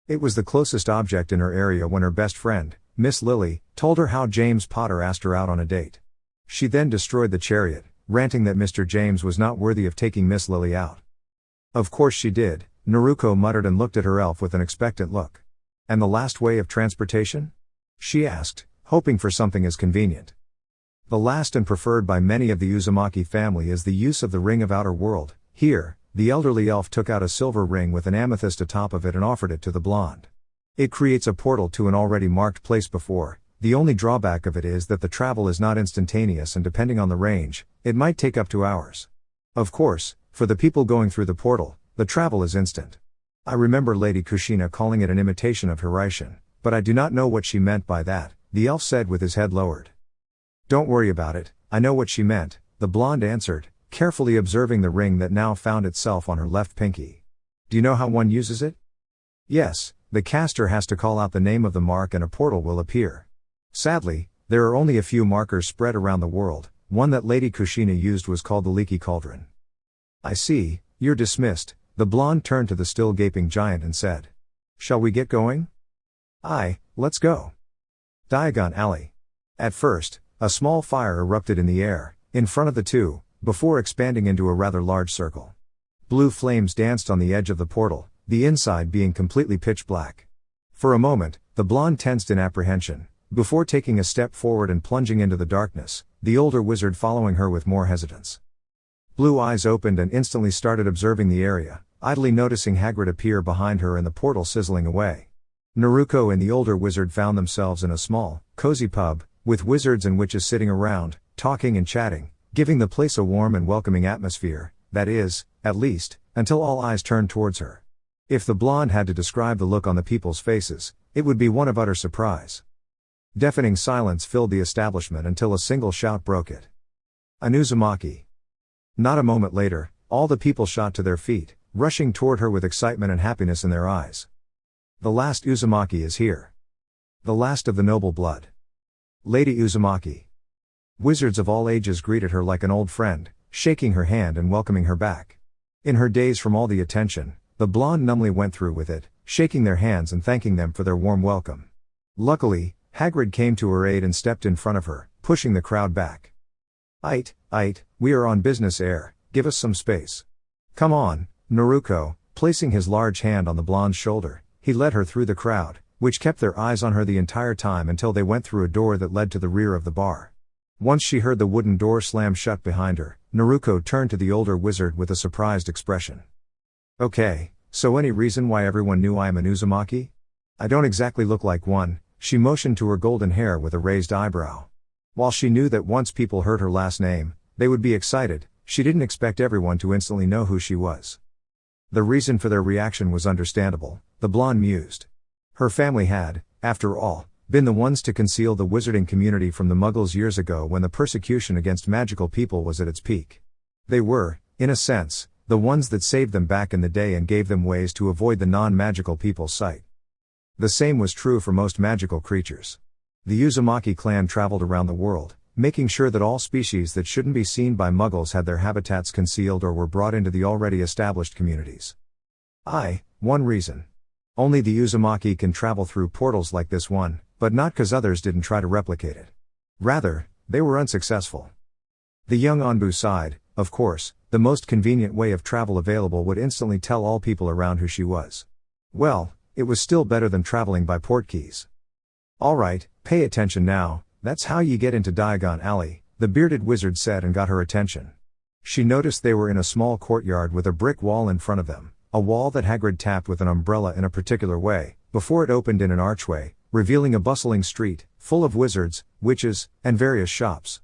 It was the closest object in her area when her best friend, Miss Lily, told her how James Potter asked her out on a date. She then destroyed the chariot, ranting that Mr. James was not worthy of taking Miss Lily out. Of course she did, Naruko muttered and looked at her elf with an expectant look. And the last way of transportation? She asked, hoping for something as convenient. The last and preferred by many of the Uzumaki family is the use of the Ring of Outer World. Here, the elderly elf took out a silver ring with an amethyst atop of it and offered it to the blonde. It creates a portal to an already marked place before. The only drawback of it is that the travel is not instantaneous and depending on the range, it might take up to hours. Of course, for the people going through the portal, the travel is instant. I remember Lady Kushina calling it an imitation of Hiraishin, but I do not know what she meant by that, the elf said with his head lowered. Don't worry about it, I know what she meant, the blonde answered, carefully observing the ring that now found itself on her left pinky. Do you know how one uses it? Yes, the caster has to call out the name of the mark and a portal will appear. Sadly, there are only a few markers spread around the world. One that Lady Kushina used was called the Leaky Cauldron. I see, you're dismissed. The blonde turned to the still gaping giant and said. Shall we get going? Aye, let's go. Diagon Alley. At first, a small fire erupted in the air, in front of the two, before expanding into a rather large circle. Blue flames danced on the edge of the portal, the inside being completely pitch black. For a moment, the blonde tensed in apprehension, before taking a step forward and plunging into the darkness, the older wizard following her with more hesitance. Blue eyes opened and instantly started observing the area, idly noticing Hagrid appear behind her and the portal sizzling away. Naruko and the older wizard found themselves in a small, cozy pub, with wizards and witches sitting around, talking and chatting, giving the place a warm and welcoming atmosphere, that is, at least, until all eyes turned towards her. If the blonde had to describe the look on the people's faces, it would be one of utter surprise. Deafening silence filled the establishment until a single shout broke it. An Uzumaki. Not a moment later, all the people shot to their feet, rushing toward her with excitement and happiness in their eyes. The last Uzumaki is here. The last of the noble blood. Lady Uzumaki. Wizards of all ages greeted her like an old friend, shaking her hand and welcoming her back. In her daze from all the attention, the blonde numbly went through with it, shaking their hands and thanking them for their warm welcome. Luckily, Hagrid came to her aid and stepped in front of her, pushing the crowd back. Ite, we are on business air, Give us some space. Come on, Naruko. Placing his large hand on the blonde's shoulder, he led her through the crowd, which kept their eyes on her the entire time until they went through a door that led to the rear of the bar. Once she heard the wooden door slam shut behind her, Naruko turned to the older wizard with a surprised expression. Okay, so any reason why everyone knew I am an Uzumaki? I don't exactly look like one, she motioned to her golden hair with a raised eyebrow. While she knew that once people heard her last name, they would be excited, she didn't expect everyone to instantly know who she was. The reason for their reaction was understandable, the blonde mused. Her family had, after all, been the ones to conceal the wizarding community from the Muggles years ago when the persecution against magical people was at its peak. They were, in a sense, the ones that saved them back in the day and gave them ways to avoid the non-magical people's sight. The same was true for most magical creatures. The Uzumaki clan traveled around the world, making sure that all species that shouldn't be seen by Muggles had their habitats concealed or were brought into the already established communities. One reason. Only the Uzumaki can travel through portals like this one, but not 'cause others didn't try to replicate it. Rather, they were unsuccessful. The young Anbu sighed. Of course, the most convenient way of travel available would instantly tell all people around who she was. Well, it was still better than traveling by portkeys. Alright, pay attention now, that's how you get into Diagon Alley, the bearded wizard said and got her attention. She noticed they were in a small courtyard with a brick wall in front of them, a wall that Hagrid tapped with an umbrella in a particular way, before it opened in an archway, revealing a bustling street, full of wizards, witches, and various shops.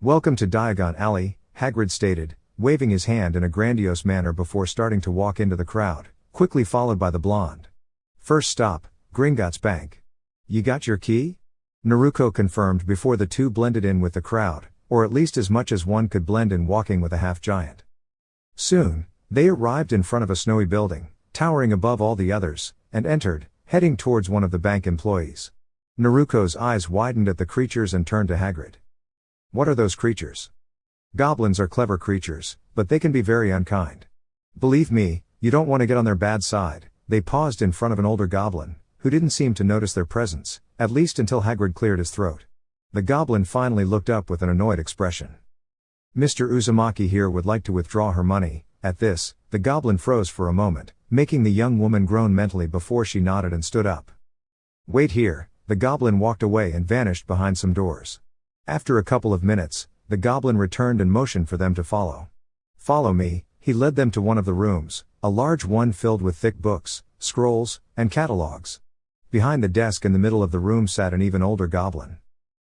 Welcome to Diagon Alley, Hagrid stated, waving his hand in a grandiose manner before starting to walk into the crowd, quickly followed by the blonde. First stop, Gringotts Bank. You got your key? Naruko confirmed before the two blended in with the crowd, or at least as much as one could blend in walking with a half-giant. Soon, they arrived in front of a snowy building, towering above all the others, and entered, heading towards one of the bank employees. Naruko's eyes widened at the creatures and turned to Hagrid. What are those creatures? Goblins are clever creatures, but they can be very unkind. Believe me, you don't want to get on their bad side. They paused in front of an older goblin, who didn't seem to notice their presence, at least until Hagrid cleared his throat. The goblin finally looked up with an annoyed expression. Mr. Uzumaki here would like to withdraw her money. At this, the goblin froze for a moment, making the young woman groan mentally before she nodded and stood up. Wait here, the goblin walked away and vanished behind some doors. After a couple of minutes, the goblin returned and motioned for them to follow. Follow me, he led them to one of the rooms, a large one filled with thick books, scrolls, and catalogs. Behind the desk in the middle of the room sat an even older goblin.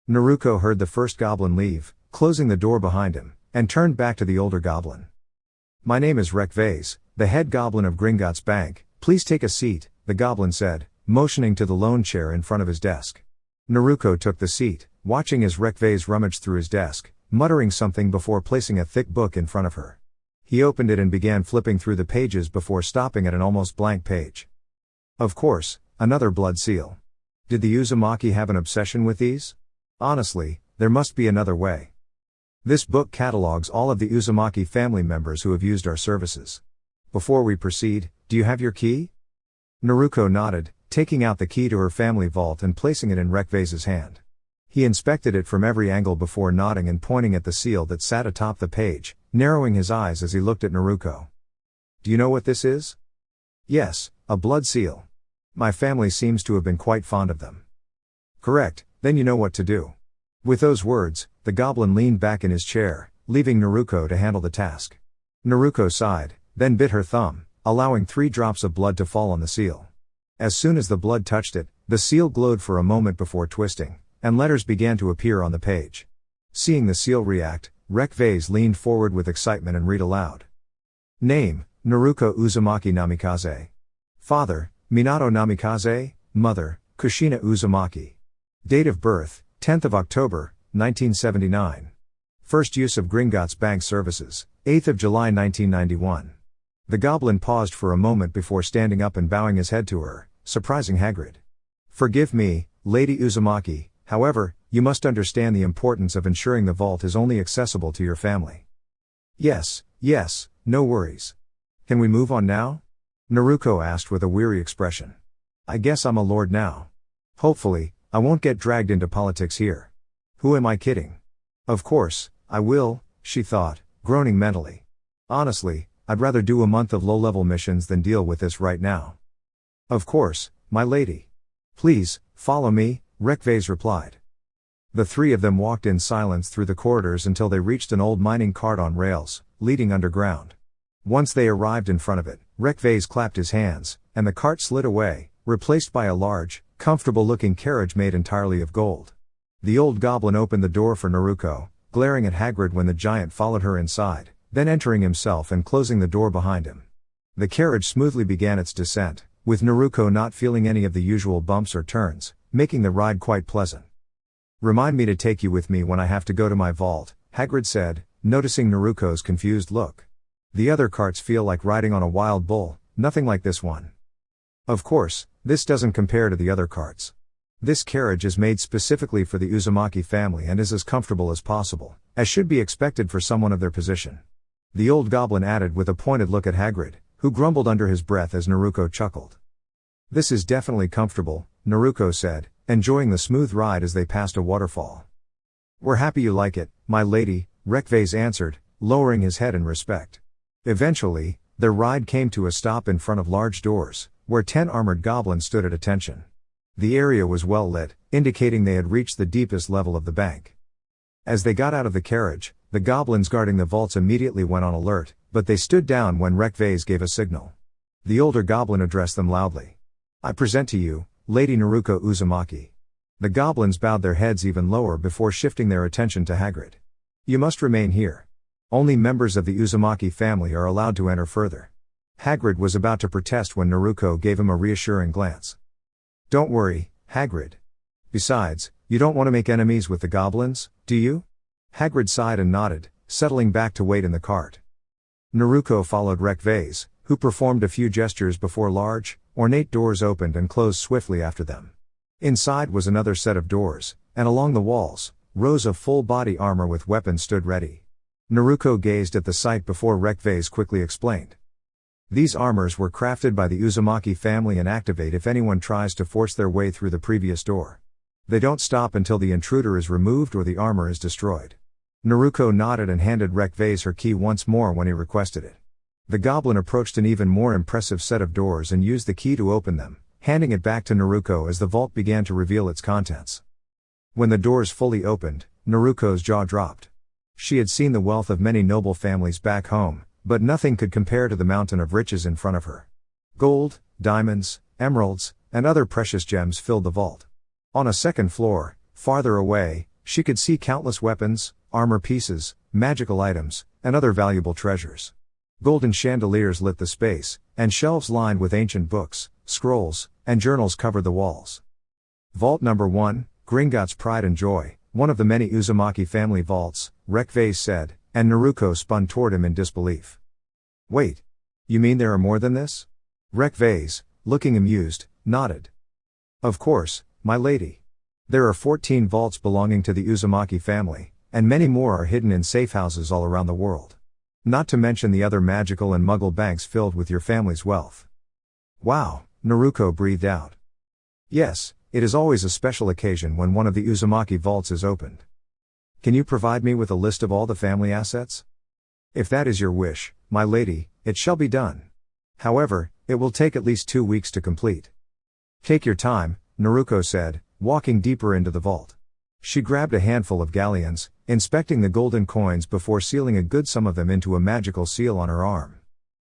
Naruko heard the first goblin leave, closing the door behind him, and turned back to the older goblin. My name is Rekvase, the head goblin of Gringotts Bank. Please take a seat, the goblin said, motioning to the lone chair in front of his desk. Naruko took the seat, watching as Rekvase rummaged through his desk, muttering something before placing a thick book in front of her. He opened it and began flipping through the pages before stopping at an almost blank page. Of course, another blood seal. Did the Uzumaki have an obsession with these? Honestly, there must be another way. This book catalogs all of the Uzumaki family members who have used our services. Before we proceed, do you have your key? Naruko nodded, taking out the key to her family vault and placing it in Rekvase's hand. He inspected it from every angle before nodding and pointing at the seal that sat atop the page, narrowing his eyes as he looked at Naruko. Do you know what this is? Yes, a blood seal. My family seems to have been quite fond of them. Correct, then you know what to do. With those words, the goblin leaned back in his chair, leaving Naruko to handle the task. Naruko sighed, then bit her thumb, allowing 3 drops of blood to fall on the seal. As soon as the blood touched it, the seal glowed for a moment before twisting, and letters began to appear on the page. Seeing the seal react, Rekvase leaned forward with excitement and read aloud. Name, Naruko Uzumaki Namikaze. Father, Minato Namikaze. Mother, Kushina Uzumaki. Date of birth, 10th of October, 1979. First use of Gringotts Bank services, 8th of July 1991. The goblin paused for a moment before standing up and bowing his head to her, surprising Hagrid. Forgive me, Lady Uzumaki, however, you must understand the importance of ensuring the vault is only accessible to your family. Yes, no worries. Can we move on now? Naruko asked with a weary expression. I guess I'm a lord now. Hopefully, I won't get dragged into politics here. Who am I kidding? Of course, I will, she thought, groaning mentally. Honestly, I'd rather do a month of low-level missions than deal with this right now. Of course, my lady. Please, follow me, Rekvase replied. The three of them walked in silence through the corridors until they reached an old mining cart on rails, leading underground. Once they arrived in front of it, Rekvase clapped his hands, and the cart slid away, replaced by a large, comfortable-looking carriage made entirely of gold. The old goblin opened the door for Naruko, glaring at Hagrid when the giant followed her inside, then entering himself and closing the door behind him. The carriage smoothly began its descent, with Naruko not feeling any of the usual bumps or turns, making the ride quite pleasant. "Remind me to take you with me when I have to go to my vault," Hagrid said, noticing Naruko's confused look. "The other carts feel like riding on a wild bull, nothing like this one." "Of course, this doesn't compare to the other carts. This carriage is made specifically for the Uzumaki family and is as comfortable as possible, as should be expected for someone of their position," the old goblin added with a pointed look at Hagrid, who grumbled under his breath as Naruko chuckled. "This is definitely comfortable," Naruko said, enjoying the smooth ride as they passed a waterfall. "We're happy you like it, my lady," Rekvase answered, lowering his head in respect. Eventually, their ride came to a stop in front of large doors, where 10 armored goblins stood at attention. The area was well lit, indicating they had reached the deepest level of the bank. As they got out of the carriage, the goblins guarding the vaults immediately went on alert, but they stood down when Rekvase gave a signal. The older goblin addressed them loudly. "I present to you, Lady Naruko Uzumaki." The goblins bowed their heads even lower before shifting their attention to Hagrid. "You must remain here. Only members of the Uzumaki family are allowed to enter further." Hagrid was about to protest when Naruko gave him a reassuring glance. "Don't worry, Hagrid. Besides, you don't want to make enemies with the goblins, do you?" Hagrid sighed and nodded, settling back to wait in the cart. Naruko followed Rekvase, who performed a few gestures before large, ornate doors opened and closed swiftly after them. Inside was another set of doors, and along the walls, rows of full-body armor with weapons stood ready. Naruko gazed at the sight before Rekvase quickly explained. "These armors were crafted by the Uzumaki family and activate if anyone tries to force their way through the previous door. They don't stop until the intruder is removed or the armor is destroyed." Naruko nodded and handed Rekvase her key once more when he requested it. The goblin approached an even more impressive set of doors and used the key to open them, handing it back to Naruko as the vault began to reveal its contents. When the doors fully opened, Naruko's jaw dropped. She had seen the wealth of many noble families back home, but nothing could compare to the mountain of riches in front of her. Gold, diamonds, emeralds, and other precious gems filled the vault. On a second floor, farther away, she could see countless weapons, armor pieces, magical items, and other valuable treasures. Golden chandeliers lit the space, and shelves lined with ancient books, scrolls, and journals covered the walls. "Vault number 1, Gringotts' pride and joy, one of the many Uzumaki family vaults," Rekvase said, and Naruko spun toward him in disbelief. "Wait. You mean there are more than this?" Rekvase, looking amused, nodded. "Of course, my lady. There are 14 vaults belonging to the Uzumaki family, and many more are hidden in safe houses all around the world. Not to mention the other magical and muggle banks filled with your family's wealth." "Wow," Naruko breathed out. "Yes, it is always a special occasion when one of the Uzumaki vaults is opened. Can you provide me with a list of all the family assets?" "If that is your wish, my lady, it shall be done. However, it will take at least 2 weeks to complete." "Take your time," Naruko said, walking deeper into the vault. She grabbed a handful of galleons, inspecting the golden coins before sealing a good sum of them into a magical seal on her arm.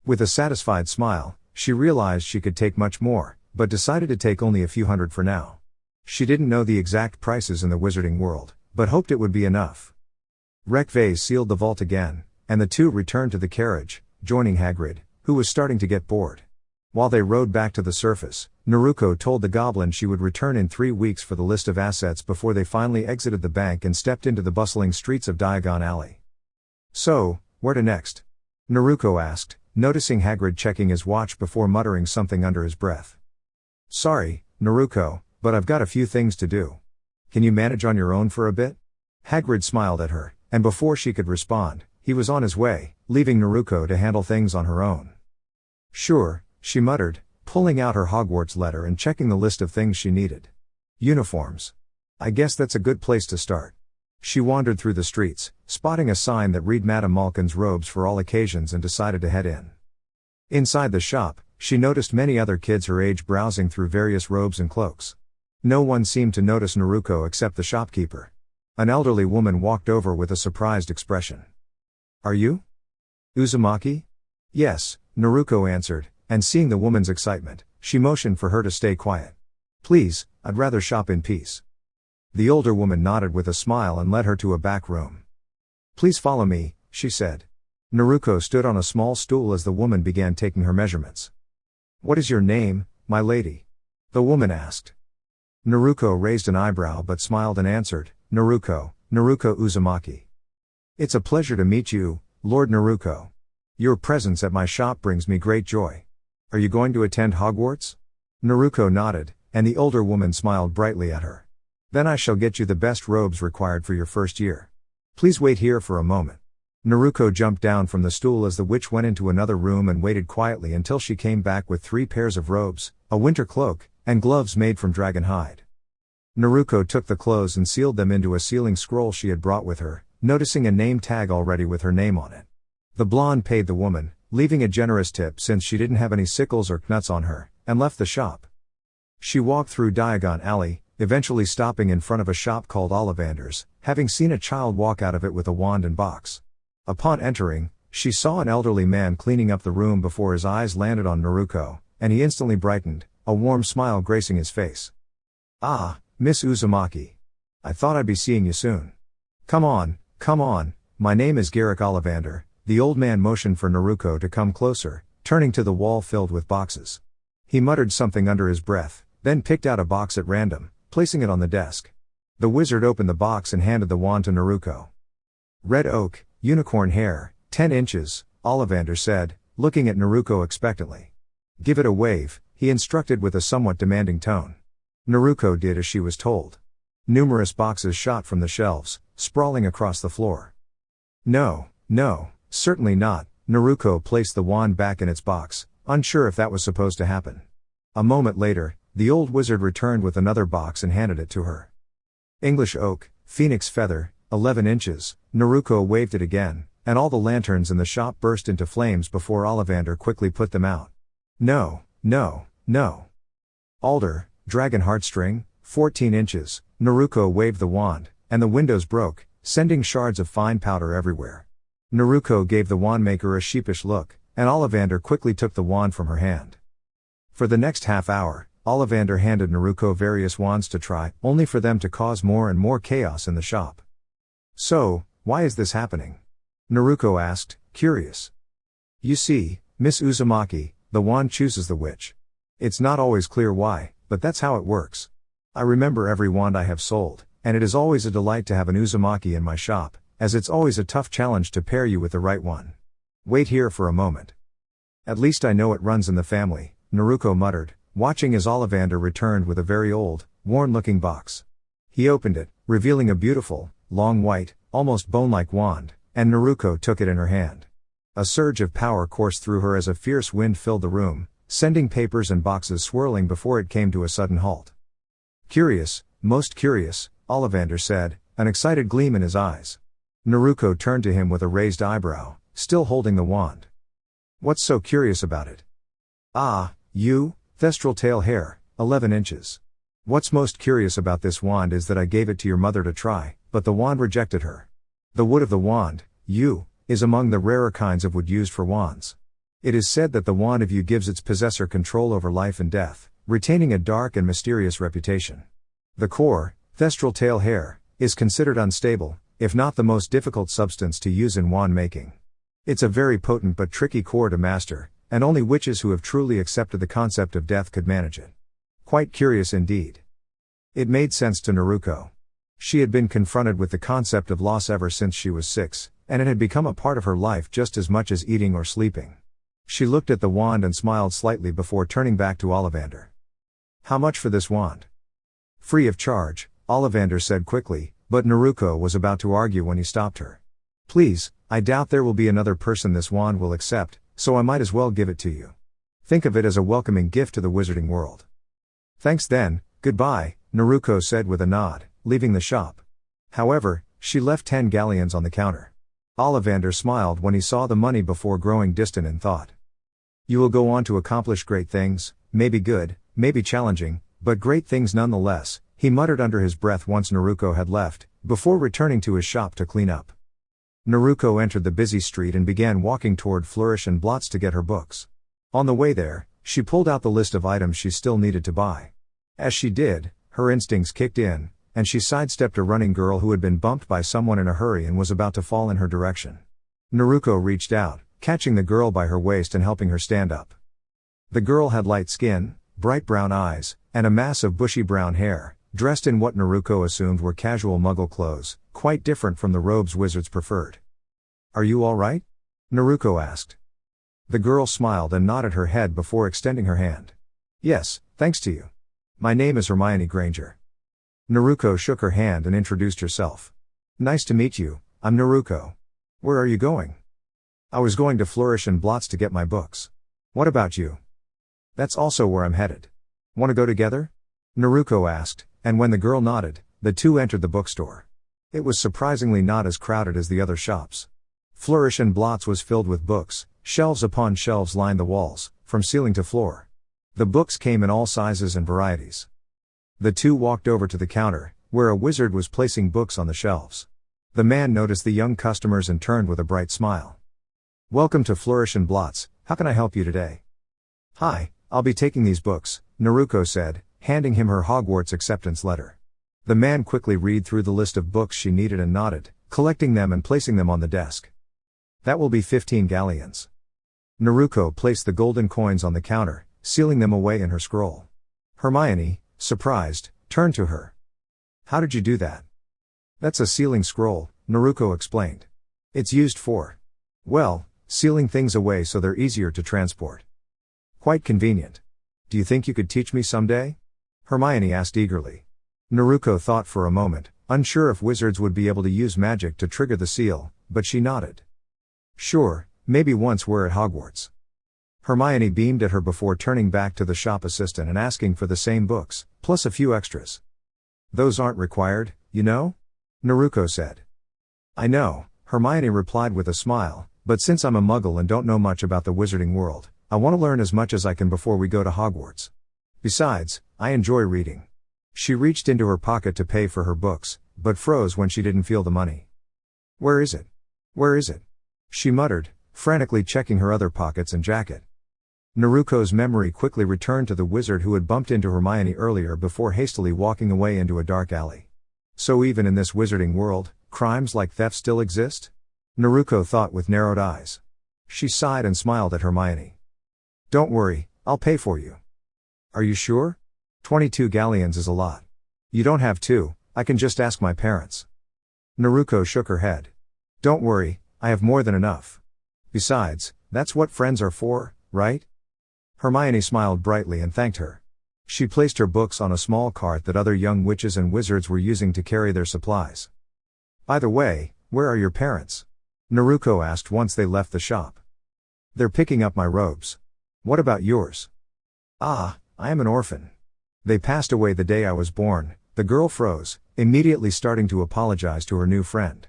With a satisfied smile, she realized she could take much more, but decided to take only a few hundred for now. She didn't know the exact prices in the wizarding world, but hoped it would be enough. Rekvase sealed the vault again, and the two returned to the carriage, joining Hagrid, who was starting to get bored. While they rode back to the surface, Naruko told the goblin she would return in 3 weeks for the list of assets before they finally exited the bank and stepped into the bustling streets of Diagon Alley. "So, where to next?" Naruko asked, noticing Hagrid checking his watch before muttering something under his breath. "Sorry, Naruko, but I've got a few things to do. Can you manage on your own for a bit?" Hagrid smiled at her, and before she could respond, he was on his way, leaving Naruko to handle things on her own. "Sure," she muttered, pulling out her Hogwarts letter and checking the list of things she needed. "Uniforms. I guess that's a good place to start. She wandered through the streets, spotting a sign that read Madame Malkin's robes for all occasions, and decided to head in. Inside the shop, she noticed many other kids her age browsing through various robes and cloaks. No one seemed to notice Naruko except the shopkeeper. An elderly woman walked over with a surprised expression. "Are you Uzumaki?" "Yes," Naruko answered, and seeing the woman's excitement, she motioned for her to stay quiet. "Please, I'd rather shop in peace." The older woman nodded with a smile and led her to a back room. "Please follow me," she said. Naruko stood on a small stool as the woman began taking her measurements. "What is your name, my lady?" the woman asked. Naruko raised an eyebrow but smiled and answered, Naruko Uzumaki." "It's a pleasure to meet you, Lord Naruko. Your presence at my shop brings me great joy. Are you going to attend Hogwarts?" Naruko nodded, and the older woman smiled brightly at her. "Then I shall get you the best robes required for your first year. Please wait here for a moment." Naruko jumped down from the stool as the witch went into another room and waited quietly until she came back with 3 pairs of robes, a winter cloak, and gloves made from dragon hide. Naruko took the clothes and sealed them into a sealing scroll she had brought with her, noticing a name tag already with her name on it. The blonde paid the woman, leaving a generous tip since she didn't have any sickles or knuts on her, and left the shop. She walked through Diagon Alley, eventually stopping in front of a shop called Ollivander's, having seen a child walk out of it with a wand and box. Upon entering, she saw an elderly man cleaning up the room before his eyes landed on Naruko, and he instantly brightened, a warm smile gracing his face. "Ah, Miss Uzumaki. I thought I'd be seeing you soon. Come on, my name is Garrick Ollivander." The old man motioned for Naruko to come closer, turning to the wall filled with boxes. He muttered something under his breath, then picked out a box at random, placing it on the desk. The wizard opened the box and handed the wand to Naruko. "Red oak, unicorn hair, 10 inches, Ollivander said, looking at Naruko expectantly. "Give it a wave," he instructed with a somewhat demanding tone. Naruko did as she was told. Numerous boxes shot from the shelves, sprawling across the floor. No, certainly not." Naruko placed the wand back in its box, unsure if that was supposed to happen. A moment later, the old wizard returned with another box and handed it to her. "English oak, phoenix feather, 11 inches, Naruko waved it again, and all the lanterns in the shop burst into flames before Ollivander quickly put them out. No. Alder, dragon heartstring, 14 inches, Naruko waved the wand, and the windows broke, sending shards of fine powder everywhere. Naruko gave the wandmaker a sheepish look, and Ollivander quickly took the wand from her hand. For the next half hour, Ollivander handed Naruko various wands to try, only for them to cause more and more chaos in the shop. "So, why is this happening?" Naruko asked, curious. "You see, Miss Uzumaki, the wand chooses the witch. It's not always clear why, but that's how it works. I remember every wand I have sold, and it is always a delight to have an Uzumaki in my shop, as it's always a tough challenge to pair you with the right one. Wait here for a moment." "At least I know it runs in the family," Naruko muttered, watching as Ollivander returned with a very old, worn-looking box. He opened it, revealing a beautiful, long white, almost bone-like wand, and Naruko took it in her hand. A surge of power coursed through her as a fierce wind filled the room, sending papers and boxes swirling before it came to a sudden halt. "Curious, most curious," Ollivander said, an excited gleam in his eyes. Naruko turned to him with a raised eyebrow, still holding the wand. "What's so curious about it?" "Ah, you, thestral tail hair, 11 inches. What's most curious about this wand is that I gave it to your mother to try, but the wand rejected her. The wood of the wand, yew, is among the rarer kinds of wood used for wands. It is said that the wand of yew gives its possessor control over life and death, retaining a dark and mysterious reputation. The core, thestral tail hair, is considered unstable, if not the most difficult substance to use in wand making. It's a very potent but tricky core to master, and only witches who have truly accepted the concept of death could manage it." Quite curious indeed. It made sense to Naruko. She had been confronted with the concept of loss ever since she was 6, and it had become a part of her life just as much as eating or sleeping. She looked at the wand and smiled slightly before turning back to Ollivander. "How much for this wand?" "Free of charge," Ollivander said quickly, but Naruko was about to argue when he stopped her. "Please, I doubt there will be another person this wand will accept, so I might as well give it to you. Think of it as a welcoming gift to the wizarding world." "Thanks then, goodbye," Naruko said with a nod, leaving the shop. However, she left 10 galleons on the counter. Ollivander smiled when he saw the money before growing distant in thought. You will go on to accomplish great things, maybe good, maybe challenging, but great things nonetheless, he muttered under his breath once Naruko had left, before returning to his shop to clean up. Naruko entered the busy street and began walking toward Flourish and Blots to get her books. On the way there, she pulled out the list of items she still needed to buy. As she did, her instincts kicked in, and she sidestepped a running girl who had been bumped by someone in a hurry and was about to fall in her direction. Naruko reached out, catching the girl by her waist and helping her stand up. The girl had light skin, bright brown eyes, and a mass of bushy brown hair, dressed in what Naruko assumed were casual Muggle clothes, quite different from the robes wizards preferred. Are you all right? Naruko asked. The girl smiled and nodded her head before extending her hand. Yes, thanks to you. My name is Hermione Granger. Naruko shook her hand and introduced herself. Nice to meet you, I'm Naruko. Where are you going? I was going to Flourish and Blots to get my books. What about you? That's also where I'm headed. Want to go together? Naruko asked, and when the girl nodded, the two entered the bookstore. It was surprisingly not as crowded as the other shops. Flourish and Blots was filled with books, shelves upon shelves lined the walls, from ceiling to floor. The books came in all sizes and varieties. The two walked over to the counter, where a wizard was placing books on the shelves. The man noticed the young customers and turned with a bright smile. Welcome to Flourish and Blots, how can I help you today? Hi, I'll be taking these books, Naruko said, handing him her Hogwarts acceptance letter. The man quickly read through the list of books she needed and nodded, collecting them and placing them on the desk. That will be 15 galleons. Naruko placed the golden coins on the counter, sealing them away in her scroll. Hermione, surprised, turned to her. How did you do that? That's a sealing scroll, Naruko explained. It's used for, well, sealing things away so they're easier to transport. Quite convenient. Do you think you could teach me someday? Hermione asked eagerly. Naruko thought for a moment, unsure if wizards would be able to use magic to trigger the seal, but she nodded. Sure, maybe once we're at Hogwarts. Hermione beamed at her before turning back to the shop assistant and asking for the same books, plus a few extras. Those aren't required, you know? Naruko said. I know, Hermione replied with a smile, but since I'm a muggle and don't know much about the wizarding world, I want to learn as much as I can before we go to Hogwarts. Besides, I enjoy reading. She reached into her pocket to pay for her books, but froze when she didn't feel the money. Where is it? Where is it? She muttered, frantically checking her other pockets and jacket. Naruko's memory quickly returned to the wizard who had bumped into Hermione earlier before hastily walking away into a dark alley. So even in this wizarding world, crimes like theft still exist? Naruko thought with narrowed eyes. She sighed and smiled at Hermione. Don't worry, I'll pay for you. Are you sure? 22 galleons is a lot. You don't have to, I can just ask my parents. Naruko shook her head. Don't worry, I have more than enough. Besides, that's what friends are for, right? Hermione smiled brightly and thanked her. She placed her books on a small cart that other young witches and wizards were using to carry their supplies. By the way, where are your parents? Naruko asked once they left the shop. They're picking up my robes. What about yours? Ah, I am an orphan. They passed away the day I was born. The girl froze, immediately starting to apologize to her new friend.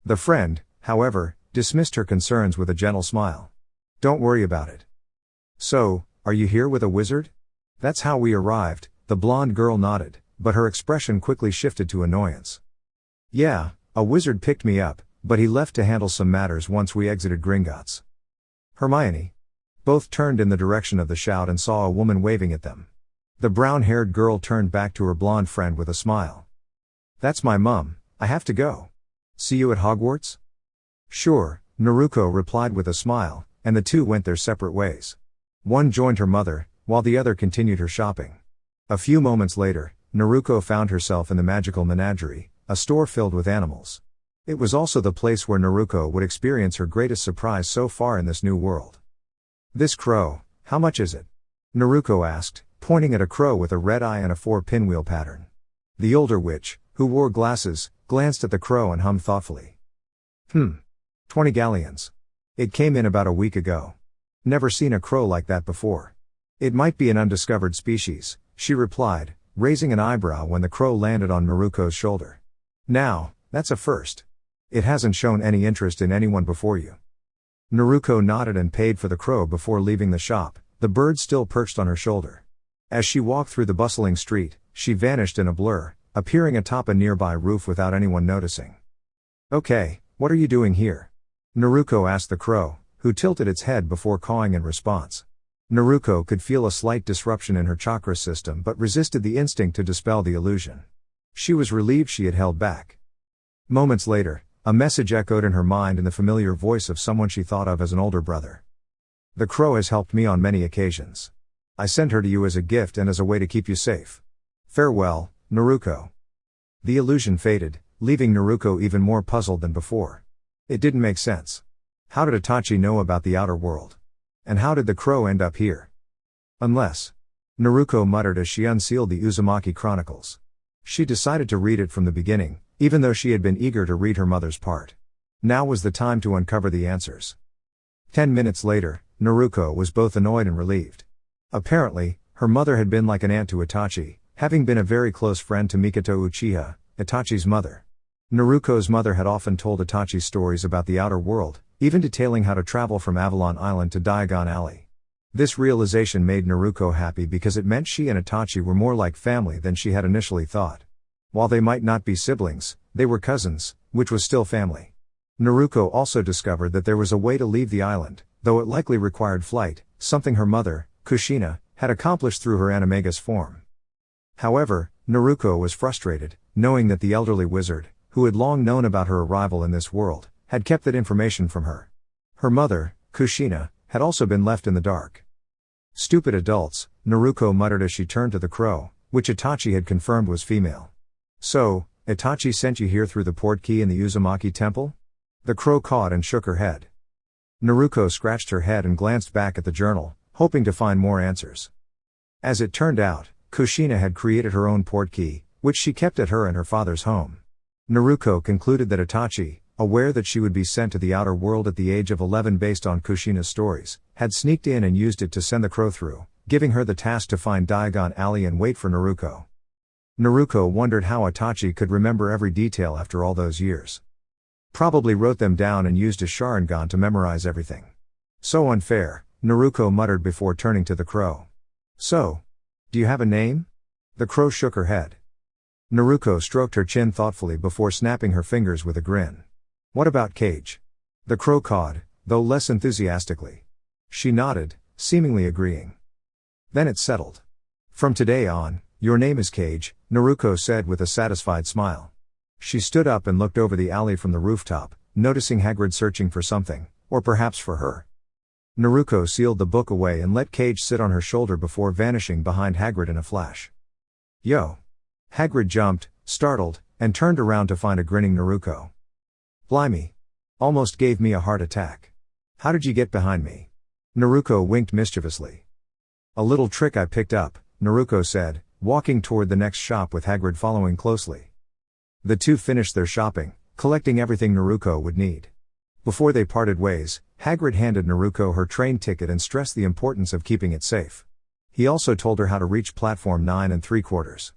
The friend, however, dismissed her concerns with a gentle smile. Don't worry about it. So, are you here with a wizard? That's how we arrived, the blonde girl nodded, but her expression quickly shifted to annoyance. Yeah, a wizard picked me up, but he left to handle some matters once we exited Gringotts. Hermione. Both turned in the direction of the shout and saw a woman waving at them. The brown-haired girl turned back to her blonde friend with a smile. That's my mum, I have to go. See you at Hogwarts? Sure, Naruko replied with a smile, and the two went their separate ways. One joined her mother, while the other continued her shopping. A few moments later, Naruko found herself in the magical menagerie, a store filled with animals. It was also the place where Naruko would experience her greatest surprise so far in this new world. This crow, how much is it? Naruko asked, pointing at a crow with a red eye and a 4-pinwheel pattern. The older witch, who wore glasses, glanced at the crow and hummed thoughtfully. 20 galleons. It came in about a week ago. Never seen a crow like that before. It might be an undiscovered species, she replied, raising an eyebrow when the crow landed on Naruko's shoulder. Now, That's a first. It hasn't shown any interest in anyone before you. Naruko nodded and paid for the crow before leaving the shop, the bird still perched on her shoulder. As she walked through the bustling street, she vanished in a blur, appearing atop a nearby roof without anyone noticing. "Okay, what are you doing here?" Naruko asked the crow, who tilted its head before cawing in response. Naruko could feel a slight disruption in her chakra system but resisted the instinct to dispel the illusion. She was relieved she had held back. Moments later, a message echoed in her mind in the familiar voice of someone she thought of as an older brother. "The crow has helped me on many occasions. I sent her to you as a gift and as a way to keep you safe. Farewell, Naruko." The illusion faded, leaving Naruko even more puzzled than before. It didn't make sense. How did Itachi know about the outer world? And how did the crow end up here? Unless... Naruko muttered as she unsealed the Uzumaki Chronicles. She decided to read it from the beginning, even though she had been eager to read her mother's part. Now was the time to uncover the answers. 10 minutes later, Naruko was both annoyed and relieved. Apparently, her mother had been like an aunt to Itachi, having been a very close friend to Mikoto Uchiha, Itachi's mother. Naruko's mother had often told Itachi stories about the outer world, even detailing how to travel from Avalon Island to Diagon Alley. This realization made Naruko happy because it meant she and Itachi were more like family than she had initially thought. While they might not be siblings, they were cousins, which was still family. Naruko also discovered that there was a way to leave the island, though it likely required flight, something her mother, Kushina, had accomplished through her animagus form. However, Naruko was frustrated, knowing that the elderly wizard, who had long known about her arrival in this world, had kept that information from her. Her mother, Kushina, had also been left in the dark. "Stupid adults," Naruko muttered as she turned to the crow, which Itachi had confirmed was female. "So, Itachi sent you here through the portkey in the Uzumaki temple?" The crow cawed and shook her head. Naruko scratched her head and glanced back at the journal, hoping to find more answers. As it turned out, Kushina had created her own portkey, which she kept at her and her father's home. Naruko concluded that Itachi, aware that she would be sent to the outer world at the age of 11 based on Kushina's stories, had sneaked in and used it to send the crow through, giving her the task to find Diagon Alley and wait for Naruko. Naruko wondered how Itachi could remember every detail after all those years. Probably wrote them down and used a Sharingan to memorize everything. So unfair, Naruko muttered before turning to the crow. "So, do you have a name?" The crow shook her head. Naruko stroked her chin thoughtfully before snapping her fingers with a grin. "What about Cage?" The crow cawed, though less enthusiastically. She nodded, seemingly agreeing. Then it settled. "From today on, your name is Cage," Naruko said with a satisfied smile. She stood up and looked over the alley from the rooftop, noticing Hagrid searching for something, or perhaps for her. Naruko sealed the book away and let Cage sit on her shoulder before vanishing behind Hagrid in a flash. "Yo!" Hagrid jumped, startled, and turned around to find a grinning Naruko. "Blimey! Almost gave me a heart attack. How did you get behind me?" Naruko winked mischievously. "A little trick I picked up," Naruko said, walking toward the next shop with Hagrid following closely. The two finished their shopping, collecting everything Naruko would need. Before they parted ways, Hagrid handed Naruko her train ticket and stressed the importance of keeping it safe. He also told her how to reach platform 9 3/4.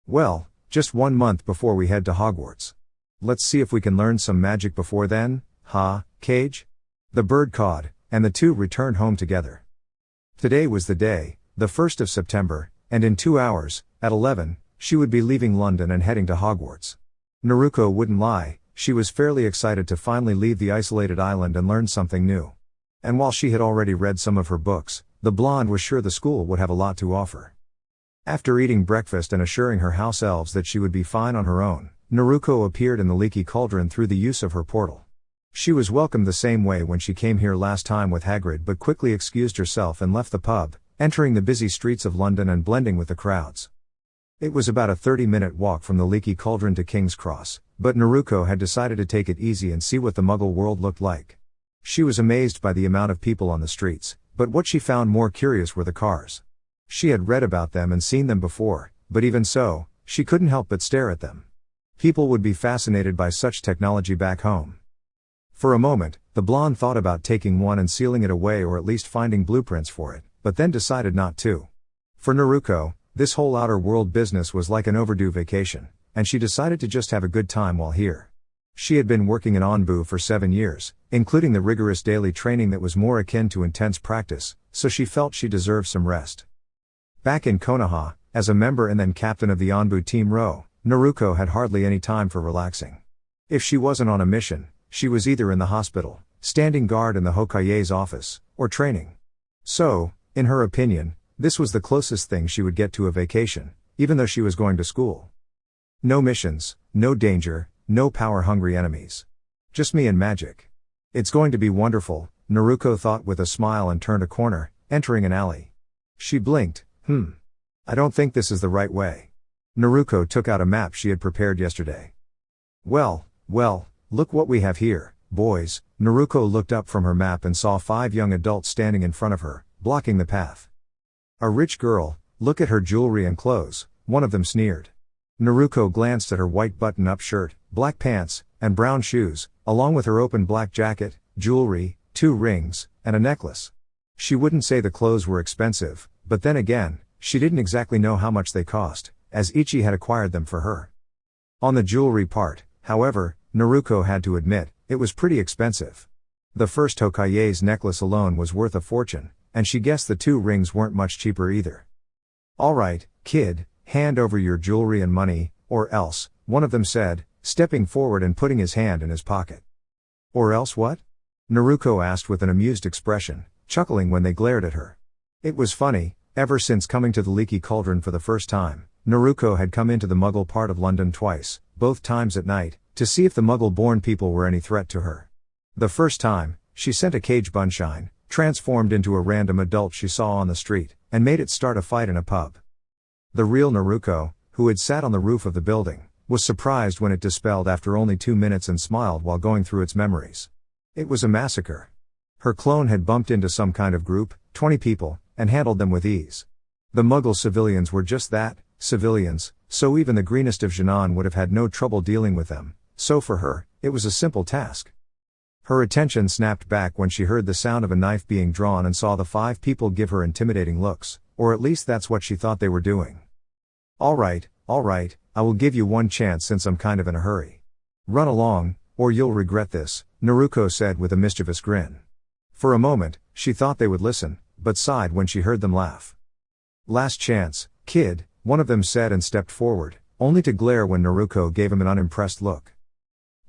"Well, just 1 month before we head to Hogwarts. Let's see if we can learn some magic before then, huh, Cage?" The bird cawed, and the two returned home together. Today was the day, the 1st of September, and in 2 hours, at 11, she would be leaving London and heading to Hogwarts. Naruko wouldn't lie, she was fairly excited to finally leave the isolated island and learn something new. And while she had already read some of her books, the blonde was sure the school would have a lot to offer. After eating breakfast and assuring her house elves that she would be fine on her own, Naruko appeared in the leaky cauldron through the use of her portal. She was welcomed the same way when she came here last time with Hagrid but quickly excused herself and left the pub, entering the busy streets of London and blending with the crowds. It was about a 30-minute walk from the leaky cauldron to King's Cross, but Naruko had decided to take it easy and see what the Muggle world looked like. She was amazed by the amount of people on the streets, but what she found more curious were the cars. She had read about them and seen them before, but even so, she couldn't help but stare at them. People would be fascinated by such technology back home. For a moment, the blonde thought about taking one and sealing it away or at least finding blueprints for it, but then decided not to. For Naruko, this whole outer world business was like an overdue vacation, and she decided to just have a good time while here. She had been working in Onbu for 7 years, including the rigorous daily training that was more akin to intense practice, so she felt she deserved some rest. Back in Konoha, as a member and then captain of the Onbu Team Rho, Naruko had hardly any time for relaxing. If she wasn't on a mission, she was either in the hospital, standing guard in the Hokage's office, or training. So, in her opinion, this was the closest thing she would get to a vacation, even though she was going to school. No missions, no danger, no power-hungry enemies. Just me and magic. It's going to be wonderful, Naruko thought with a smile and turned a corner, entering an alley. She blinked. I don't think this is the right way. Naruko took out a map she had prepared yesterday. Well, look what we have here, boys. Naruko looked up from her map and saw 5 young adults standing in front of her, blocking the path. A rich girl, look at her jewelry and clothes, one of them sneered. Naruko glanced at her white button-up shirt, black pants, and brown shoes, along with her open black jacket, jewelry, 2 rings, and a necklace. She wouldn't say the clothes were expensive, but then again, she didn't exactly know how much they cost, as Ichi had acquired them for her. On the jewelry part, however, Naruko had to admit, it was pretty expensive. The first Hokage's necklace alone was worth a fortune, and she guessed the 2 rings weren't much cheaper either. Alright, kid, hand over your jewelry and money, or else, one of them said, stepping forward and putting his hand in his pocket. Or else what? Naruko asked with an amused expression, chuckling when they glared at her. It was funny, ever since coming to the Leaky Cauldron for the first time, Naruko had come into the Muggle part of London twice, both times at night, to see if the Muggle-born people were any threat to her. The first time, she sent a cage bunshine, transformed into a random adult she saw on the street, and made it start a fight in a pub. The real Naruko, who had sat on the roof of the building, was surprised when it dispelled after only 2 minutes and smiled while going through its memories. It was a massacre. Her clone had bumped into some kind of group, 20 people, and handled them with ease. The Muggle civilians were just that, civilians, so even the greenest of Jinan would have had no trouble dealing with them, so for her, it was a simple task. Her attention snapped back when she heard the sound of a knife being drawn and saw the 5 people give her intimidating looks, or at least that's what she thought they were doing. Alright, I will give you one chance since I'm kind of in a hurry. Run along, or you'll regret this, Naruko said with a mischievous grin. For a moment, she thought they would listen, but sighed when she heard them laugh. Last chance, kid, one of them said and stepped forward, only to glare when Naruko gave him an unimpressed look.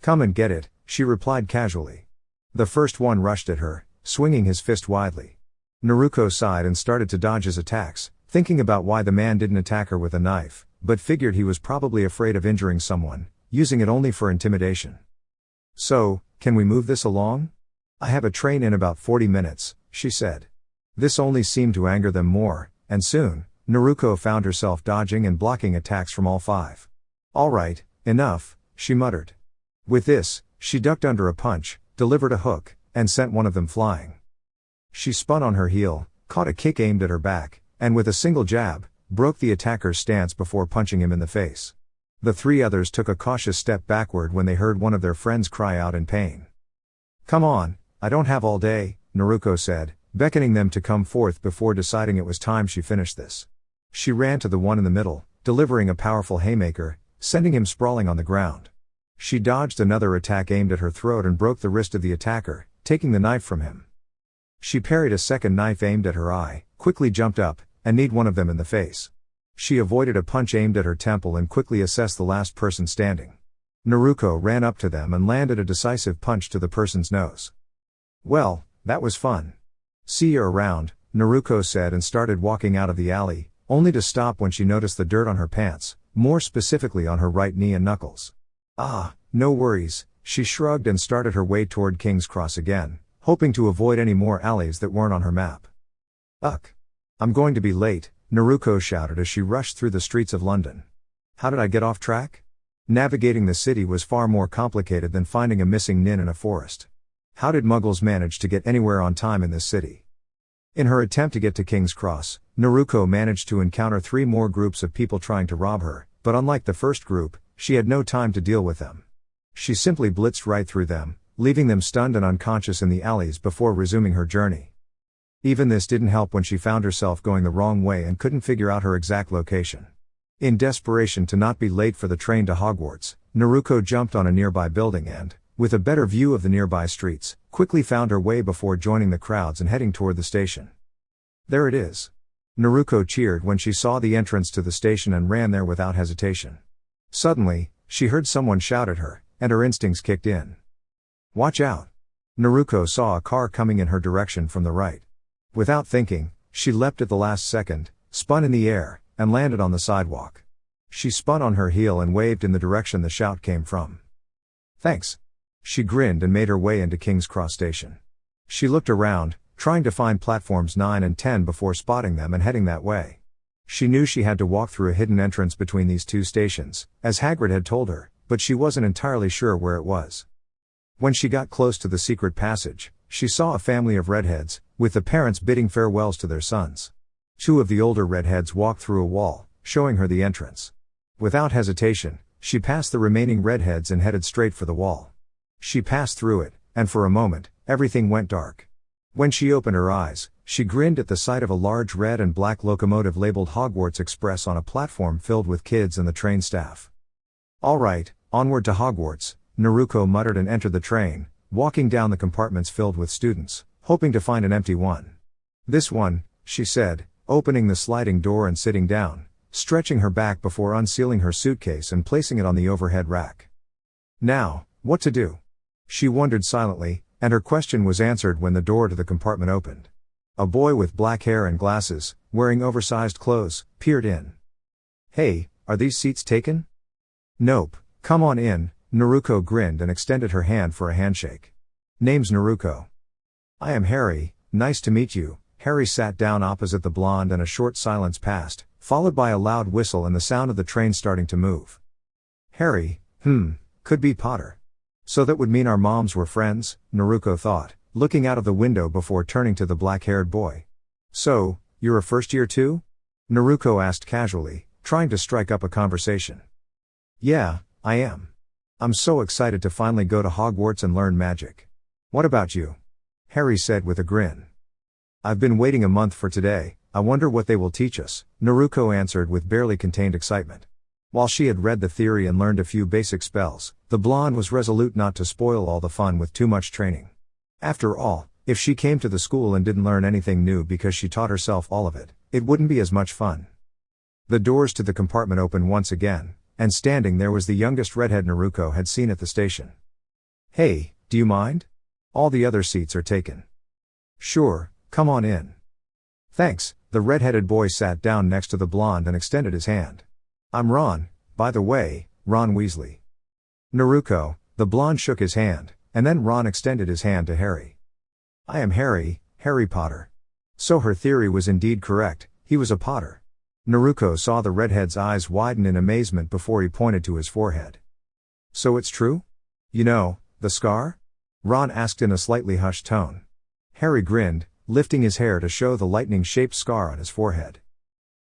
Come and get it, she replied casually. The first one rushed at her, swinging his fist widely. Naruko sighed and started to dodge his attacks, thinking about why the man didn't attack her with a knife, but figured he was probably afraid of injuring someone, using it only for intimidation. So, can we move this along? I have a train in about 40 minutes, she said. This only seemed to anger them more, and soon, Naruko found herself dodging and blocking attacks from all 5. Alright, enough, she muttered. With this, she ducked under a punch, delivered a hook, and sent one of them flying. She spun on her heel, caught a kick aimed at her back, and with a single jab, broke the attacker's stance before punching him in the face. The 3 others took a cautious step backward when they heard one of their friends cry out in pain. Come on, I don't have all day, Naruko said, beckoning them to come forth before deciding it was time she finished this. She ran to the one in the middle, delivering a powerful haymaker, sending him sprawling on the ground. She dodged another attack aimed at her throat and broke the wrist of the attacker, taking the knife from him. She parried a second knife aimed at her eye, quickly jumped up, and kneed one of them in the face. She avoided a punch aimed at her temple and quickly assessed the last person standing. Naruko ran up to them and landed a decisive punch to the person's nose. Well, that was fun. See you around, Naruko said and started walking out of the alley, only to stop when she noticed the dirt on her pants, more specifically on her right knee and knuckles. No worries, she shrugged and started her way toward King's Cross again, hoping to avoid any more alleys that weren't on her map. I'm going to be late, Naruko shouted as she rushed through the streets of London. How did I get off track? Navigating the city was far more complicated than finding a missing nin in a forest. How did Muggles manage to get anywhere on time in this city? In her attempt to get to King's Cross, Naruko managed to encounter 3 more groups of people trying to rob her, but unlike the first group, she had no time to deal with them. She simply blitzed right through them, leaving them stunned and unconscious in the alleys before resuming her journey. Even this didn't help when she found herself going the wrong way and couldn't figure out her exact location. In desperation to not be late for the train to Hogwarts, Naruko jumped on a nearby building and, with a better view of the nearby streets, quickly found her way before joining the crowds and heading toward the station. There it is. Naruko cheered when she saw the entrance to the station and ran there without hesitation. Suddenly, she heard someone shout at her, and her instincts kicked in. Watch out! Naruko saw a car coming in her direction from the right. Without thinking, she leapt at the last second, spun in the air, and landed on the sidewalk. She spun on her heel and waved in the direction the shout came from. Thanks. She grinned and made her way into King's Cross Station. She looked around, trying to find platforms 9 and 10 before spotting them and heading that way. She knew she had to walk through a hidden entrance between these two stations, as Hagrid had told her, but she wasn't entirely sure where it was. When she got close to the secret passage, she saw a family of redheads, with the parents bidding farewells to their sons. 2 of the older redheads walked through a wall, showing her the entrance. Without hesitation, she passed the remaining redheads and headed straight for the wall. She passed through it, and for a moment, everything went dark. When she opened her eyes, she grinned at the sight of a large red and black locomotive labeled Hogwarts Express on a platform filled with kids and the train staff. All right, onward to Hogwarts, Naruko muttered and entered the train, walking down the compartments filled with students, hoping to find an empty one. This one, she said, opening the sliding door and sitting down, stretching her back before unsealing her suitcase and placing it on the overhead rack. Now, what to do? She wondered silently, and her question was answered when the door to the compartment opened. A boy with black hair and glasses, wearing oversized clothes, peered in. Hey, are these seats taken? Nope, come on in, Naruko grinned and extended her hand for a handshake. Name's Naruko. I am Harry, nice to meet you. Harry sat down opposite the blonde and a short silence passed, followed by a loud whistle and the sound of the train starting to move. Harry, could be Potter. So that would mean our moms were friends, Naruko thought, looking out of the window before turning to the black-haired boy. So, you're a first year too? Naruko asked casually, trying to strike up a conversation. Yeah, I am. I'm so excited to finally go to Hogwarts and learn magic. What about you? Harry said with a grin. I've been waiting a month for today, I wonder what they will teach us, Naruko answered with barely contained excitement. While she had read the theory and learned a few basic spells, the blonde was resolute not to spoil all the fun with too much training. After all, if she came to the school and didn't learn anything new because she taught herself all of it, it wouldn't be as much fun. The doors to the compartment opened once again, and standing there was the youngest redhead Naruko had seen at the station. Hey, do you mind? All the other seats are taken. Sure, come on in. Thanks, the red-headed boy sat down next to the blonde and extended his hand. I'm Ron, by the way, Ron Weasley. Naruko, the blonde shook his hand, and then Ron extended his hand to Harry. I am Harry, Harry Potter. So her theory was indeed correct, he was a Potter. Naruko saw the redhead's eyes widen in amazement before he pointed to his forehead. So it's true? You know, the scar? Ron asked in a slightly hushed tone. Harry grinned, lifting his hair to show the lightning-shaped scar on his forehead.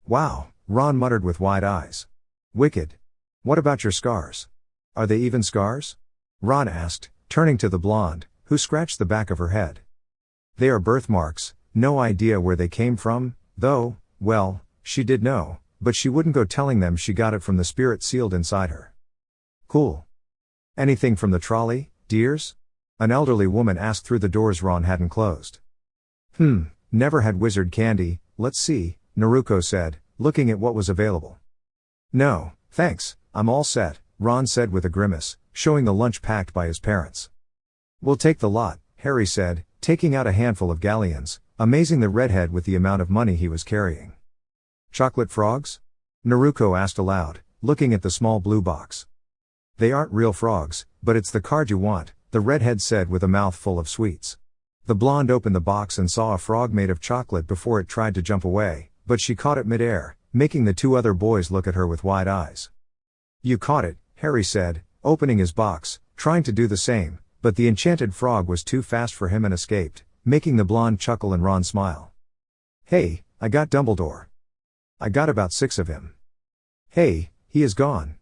Wow, Ron muttered with wide eyes. Wicked. What about your scars? Are they even scars? Ron asked, turning to the blonde, who scratched the back of her head. They are birthmarks, no idea where they came from, though, well, she did know, but she wouldn't go telling them she got it from the spirit sealed inside her. Cool. Anything from the trolley, dears? An elderly woman asked through the doors Ron hadn't closed. Never had wizard candy, let's see, Naruko said, looking at what was available. No, thanks, I'm all set, Ron said with a grimace, showing the lunch packed by his parents. We'll take the lot, Harry said, taking out a handful of galleons, amazing the redhead with the amount of money he was carrying. Chocolate frogs? Naruko asked aloud, looking at the small blue box. They aren't real frogs, but it's the card you want, the redhead said with a mouth full of sweets. The blonde opened the box and saw a frog made of chocolate before it tried to jump away, but she caught it mid-air, making the 2 other boys look at her with wide eyes. You caught it, Harry said, opening his box, trying to do the same, but the enchanted frog was too fast for him and escaped, making the blonde chuckle and Ron smile. Hey, I got Dumbledore. I got about 6 of him. Hey, he is gone.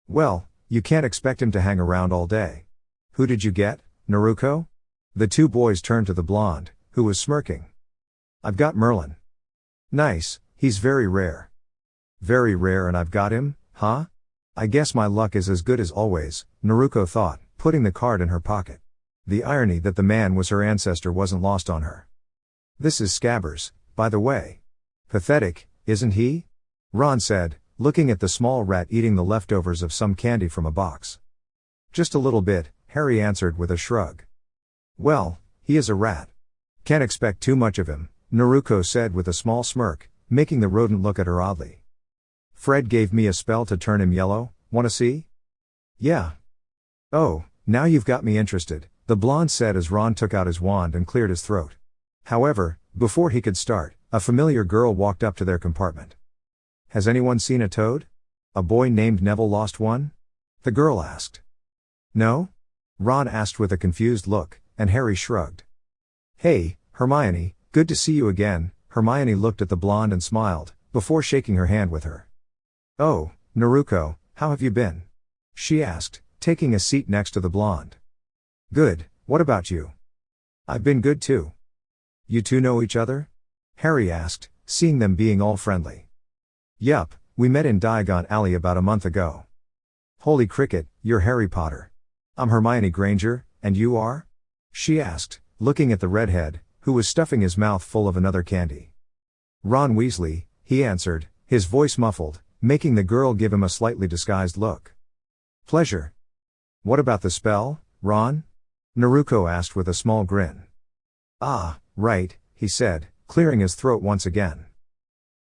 Well, you can't expect him to hang around all day. Who did you get, Naruko? The 2 boys turned to the blonde, who was smirking. I've got Merlin. Nice, he's very rare. Very rare and I've got him, huh? I guess my luck is as good as always, Naruko thought, putting the card in her pocket. The irony that the man was her ancestor wasn't lost on her. This is Scabbers, by the way. Pathetic, isn't he? Ron said, looking at the small rat eating the leftovers of some candy from a box. Just a little bit, Harry answered with a shrug. Well, he is a rat. Can't expect too much of him, Naruko said with a small smirk, making the rodent look at her oddly. Fred gave me a spell to turn him yellow, wanna see? Yeah. Oh, now you've got me interested, the blonde said as Ron took out his wand and cleared his throat. However, before he could start, a familiar girl walked up to their compartment. Has anyone seen a toad? A boy named Neville lost one? The girl asked. No? Ron asked with a confused look, and Harry shrugged. Hey, Hermione, good to see you again, Hermione looked at the blonde and smiled, before shaking her hand with her. Oh, Naruko, how have you been? She asked, taking a seat next to the blonde. Good, what about you? I've been good too. You two know each other? Harry asked, seeing them being all friendly. Yup, we met in Diagon Alley about a month ago. Holy cricket, you're Harry Potter. I'm Hermione Granger, and you are? She asked, looking at the redhead, who was stuffing his mouth full of another candy. Ron Weasley, he answered, his voice muffled, making the girl give him a slightly disguised look. Pleasure. What about the spell, Ron? Naruko asked with a small grin. Ah, right, he said, clearing his throat once again.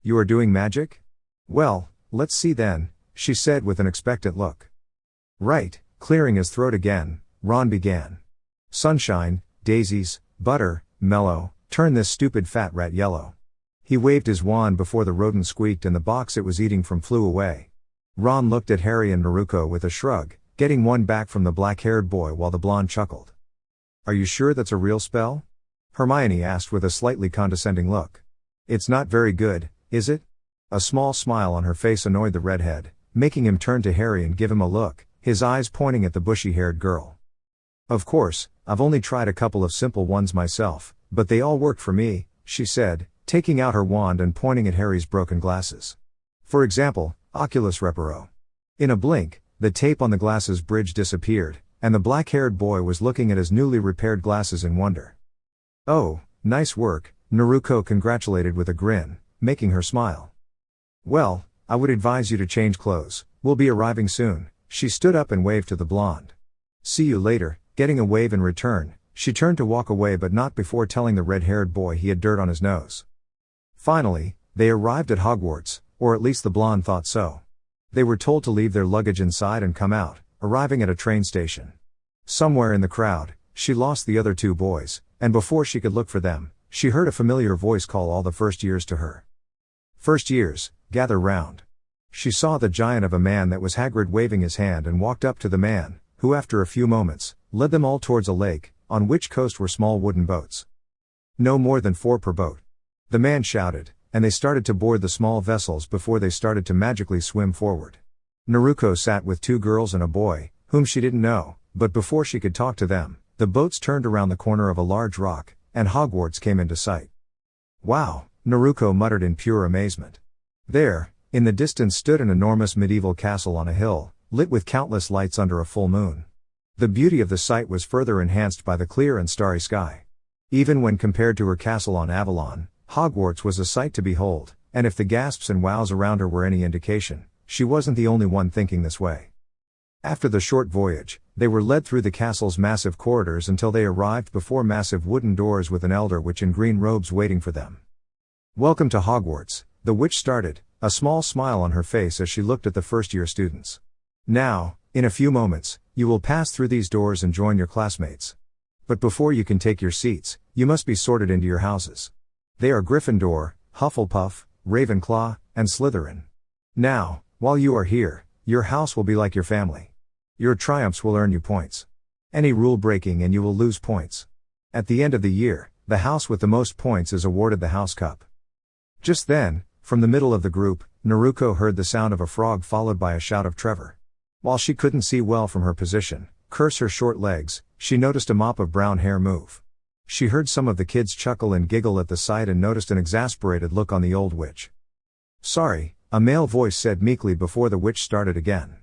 You are doing magic? Well, let's see then, she said with an expectant look. Right, clearing his throat again, Ron began. Sunshine, daisies, butter, mellow, turn this stupid fat rat yellow. He waved his wand before the rodent squeaked and the box it was eating from flew away. Ron looked at Harry and Naruko with a shrug, getting one back from the black-haired boy while the blonde chuckled. Are you sure that's a real spell? Hermione asked with a slightly condescending look. It's not very good, is it? A small smile on her face annoyed the redhead, making him turn to Harry and give him a look, his eyes pointing at the bushy-haired girl. Of course, I've only tried a couple of simple ones myself, but they all worked for me, she said, taking out her wand and pointing at Harry's broken glasses. For example, Oculus Reparo. In a blink, the tape on the glasses bridge disappeared, and the black-haired boy was looking at his newly repaired glasses in wonder. Oh, nice work, Naruko congratulated with a grin, making her smile. Well, I would advise you to change clothes, we'll be arriving soon, she stood up and waved to the blonde. See you later, getting a wave in return, she turned to walk away but not before telling the red-haired boy he had dirt on his nose. Finally, they arrived at Hogwarts, or at least the blonde thought so. They were told to leave their luggage inside and come out, arriving at a train station. Somewhere in the crowd, she lost the other two boys, and before she could look for them, she heard a familiar voice call all the first years to her. First years, gather round. She saw the giant of a man that was Hagrid waving his hand and walked up to the man, who after a few moments, led them all towards a lake, on which coast were small wooden boats. No more than 4 per boat. The man shouted, and they started to board the small vessels before they started to magically swim forward. Naruko sat with 2 girls and a boy, whom she didn't know, but before she could talk to them, the boats turned around the corner of a large rock, and Hogwarts came into sight. Wow, Naruko muttered in pure amazement. There, in the distance stood an enormous medieval castle on a hill, lit with countless lights under a full moon. The beauty of the sight was further enhanced by the clear and starry sky. Even when compared to her castle on Avalon, Hogwarts was a sight to behold, and if the gasps and wows around her were any indication, she wasn't the only one thinking this way. After the short voyage, they were led through the castle's massive corridors until they arrived before massive wooden doors with an elder witch in green robes waiting for them. Welcome to Hogwarts, the witch started, a small smile on her face as she looked at the first-year students. Now, in a few moments, you will pass through these doors and join your classmates. But before you can take your seats, you must be sorted into your houses. They are Gryffindor, Hufflepuff, Ravenclaw, and Slytherin. Now, while you are here, your house will be like your family. Your triumphs will earn you points. Any rule breaking and you will lose points. At the end of the year, the house with the most points is awarded the House Cup. Just then, from the middle of the group, Naruko heard the sound of a frog followed by a shout of Trevor. While she couldn't see well from her position, curse her short legs, she noticed a mop of brown hair move. She heard some of the kids chuckle and giggle at the sight and noticed an exasperated look on the old witch. Sorry, a male voice said meekly before the witch started again.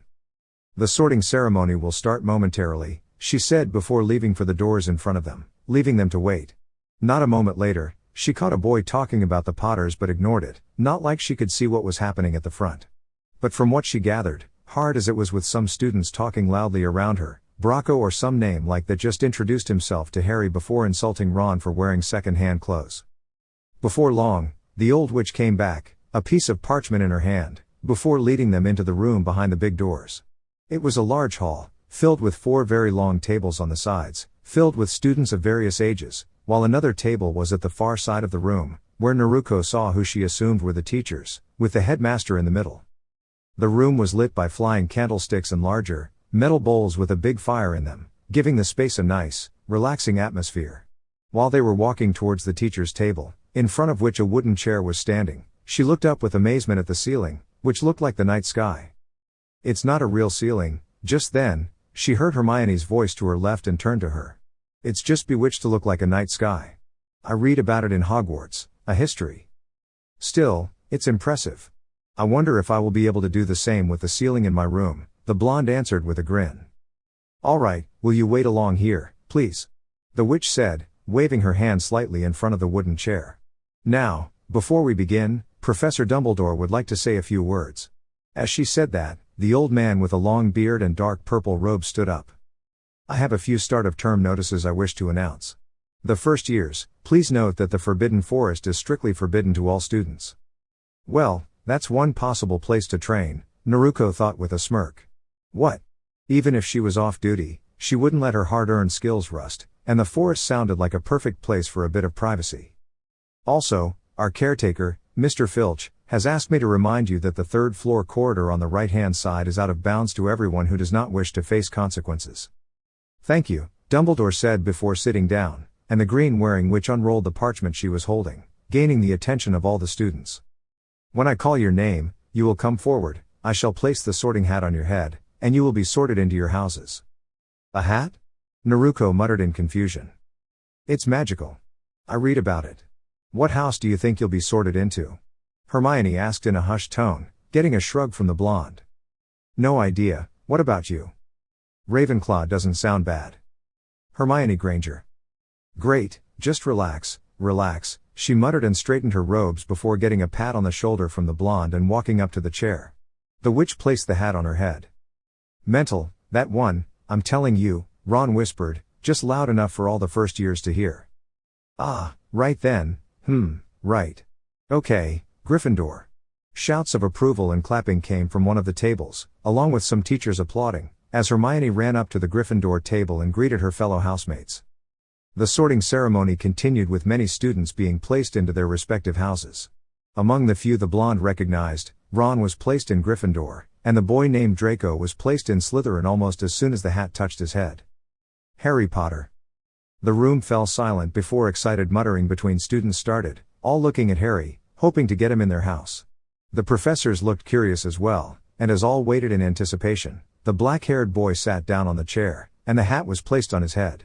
The sorting ceremony will start momentarily, she said before leaving for the doors in front of them, leaving them to wait. Not a moment later, she caught a boy talking about the Potters but ignored it, not like she could see what was happening at the front. But from what she gathered, hard as it was with some students talking loudly around her, Bracco or some name like that just introduced himself to Harry before insulting Ron for wearing second-hand clothes. Before long, the old witch came back, a piece of parchment in her hand, before leading them into the room behind the big doors. It was a large hall, filled with 4 very long tables on the sides, filled with students of various ages, while another table was at the far side of the room, where Naruko saw who she assumed were the teachers, with the headmaster in the middle. The room was lit by flying candlesticks and larger, metal bowls with a big fire in them, giving the space a nice, relaxing atmosphere. While they were walking towards the teacher's table, in front of which a wooden chair was standing, she looked up with amazement at the ceiling, which looked like the night sky. "It's not a real ceiling." Just then, she heard Hermione's voice to her left and turned to her. "It's just bewitched to look like a night sky. I read about it in Hogwarts, a history. Still, it's impressive. I wonder if I will be able to do the same with the ceiling in my room," the blonde answered with a grin. "All right, will you wait along here, please?" the witch said, waving her hand slightly in front of the wooden chair. "Now, before we begin, Professor Dumbledore would like to say a few words." As she said that, the old man with a long beard and dark purple robe stood up. "I have a few start-of-term notices I wish to announce. The first years, please note that the Forbidden Forest is strictly forbidden to all students." Well, that's one possible place to train, Naruko thought with a smirk. What? Even if she was off duty, she wouldn't let her hard-earned skills rust, and the forest sounded like a perfect place for a bit of privacy. "Also, our caretaker, Mr. Filch, has asked me to remind you that the third-floor corridor on the right-hand side is out of bounds to everyone who does not wish to face consequences." "Thank you," Dumbledore said before sitting down, and the green-wearing witch unrolled the parchment she was holding, gaining the attention of all the students. "When I call your name, you will come forward, I shall place the sorting hat on your head, and you will be sorted into your houses." "A hat?" Naruko muttered in confusion. "It's magical. I read about it. What house do you think you'll be sorted into?" Hermione asked in a hushed tone, getting a shrug from the blonde. "No idea, what about you?" "Ravenclaw doesn't sound bad." Hermione Granger. "Great, just relax, relax," she muttered and straightened her robes before getting a pat on the shoulder from the blonde and walking up to the chair. The witch placed the hat on her head. "Mental, that one, I'm telling you," Ron whispered, just loud enough for all the first years to hear. "Ah, right then, right. Okay, Gryffindor." Shouts of approval and clapping came from one of the tables, along with some teachers applauding, as Hermione ran up to the Gryffindor table and greeted her fellow housemates. The sorting ceremony continued with many students being placed into their respective houses. Among the few the blonde recognized, Ron was placed in Gryffindor, and the boy named Draco was placed in Slytherin almost as soon as the hat touched his head. Harry Potter. The room fell silent before excited muttering between students started, all looking at Harry, hoping to get him in their house. The professors looked curious as well, and as all waited in anticipation, the black-haired boy sat down on the chair, and the hat was placed on his head.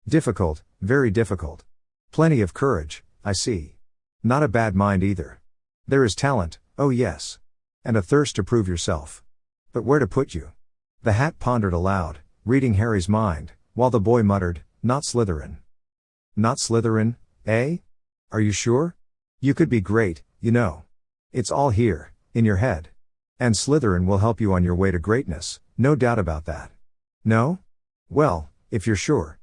Difficult, very difficult. Plenty of courage, I see. Not a bad mind either. There is talent, oh yes. And a thirst to prove yourself. But where to put you? The hat pondered aloud, reading Harry's mind, while the boy muttered, "Not Slytherin." "Not Slytherin, eh? Are you sure? You could be great, you know. It's all here, in your head. And Slytherin will help you on your way to greatness, no doubt about that. No? Well, if you're sure.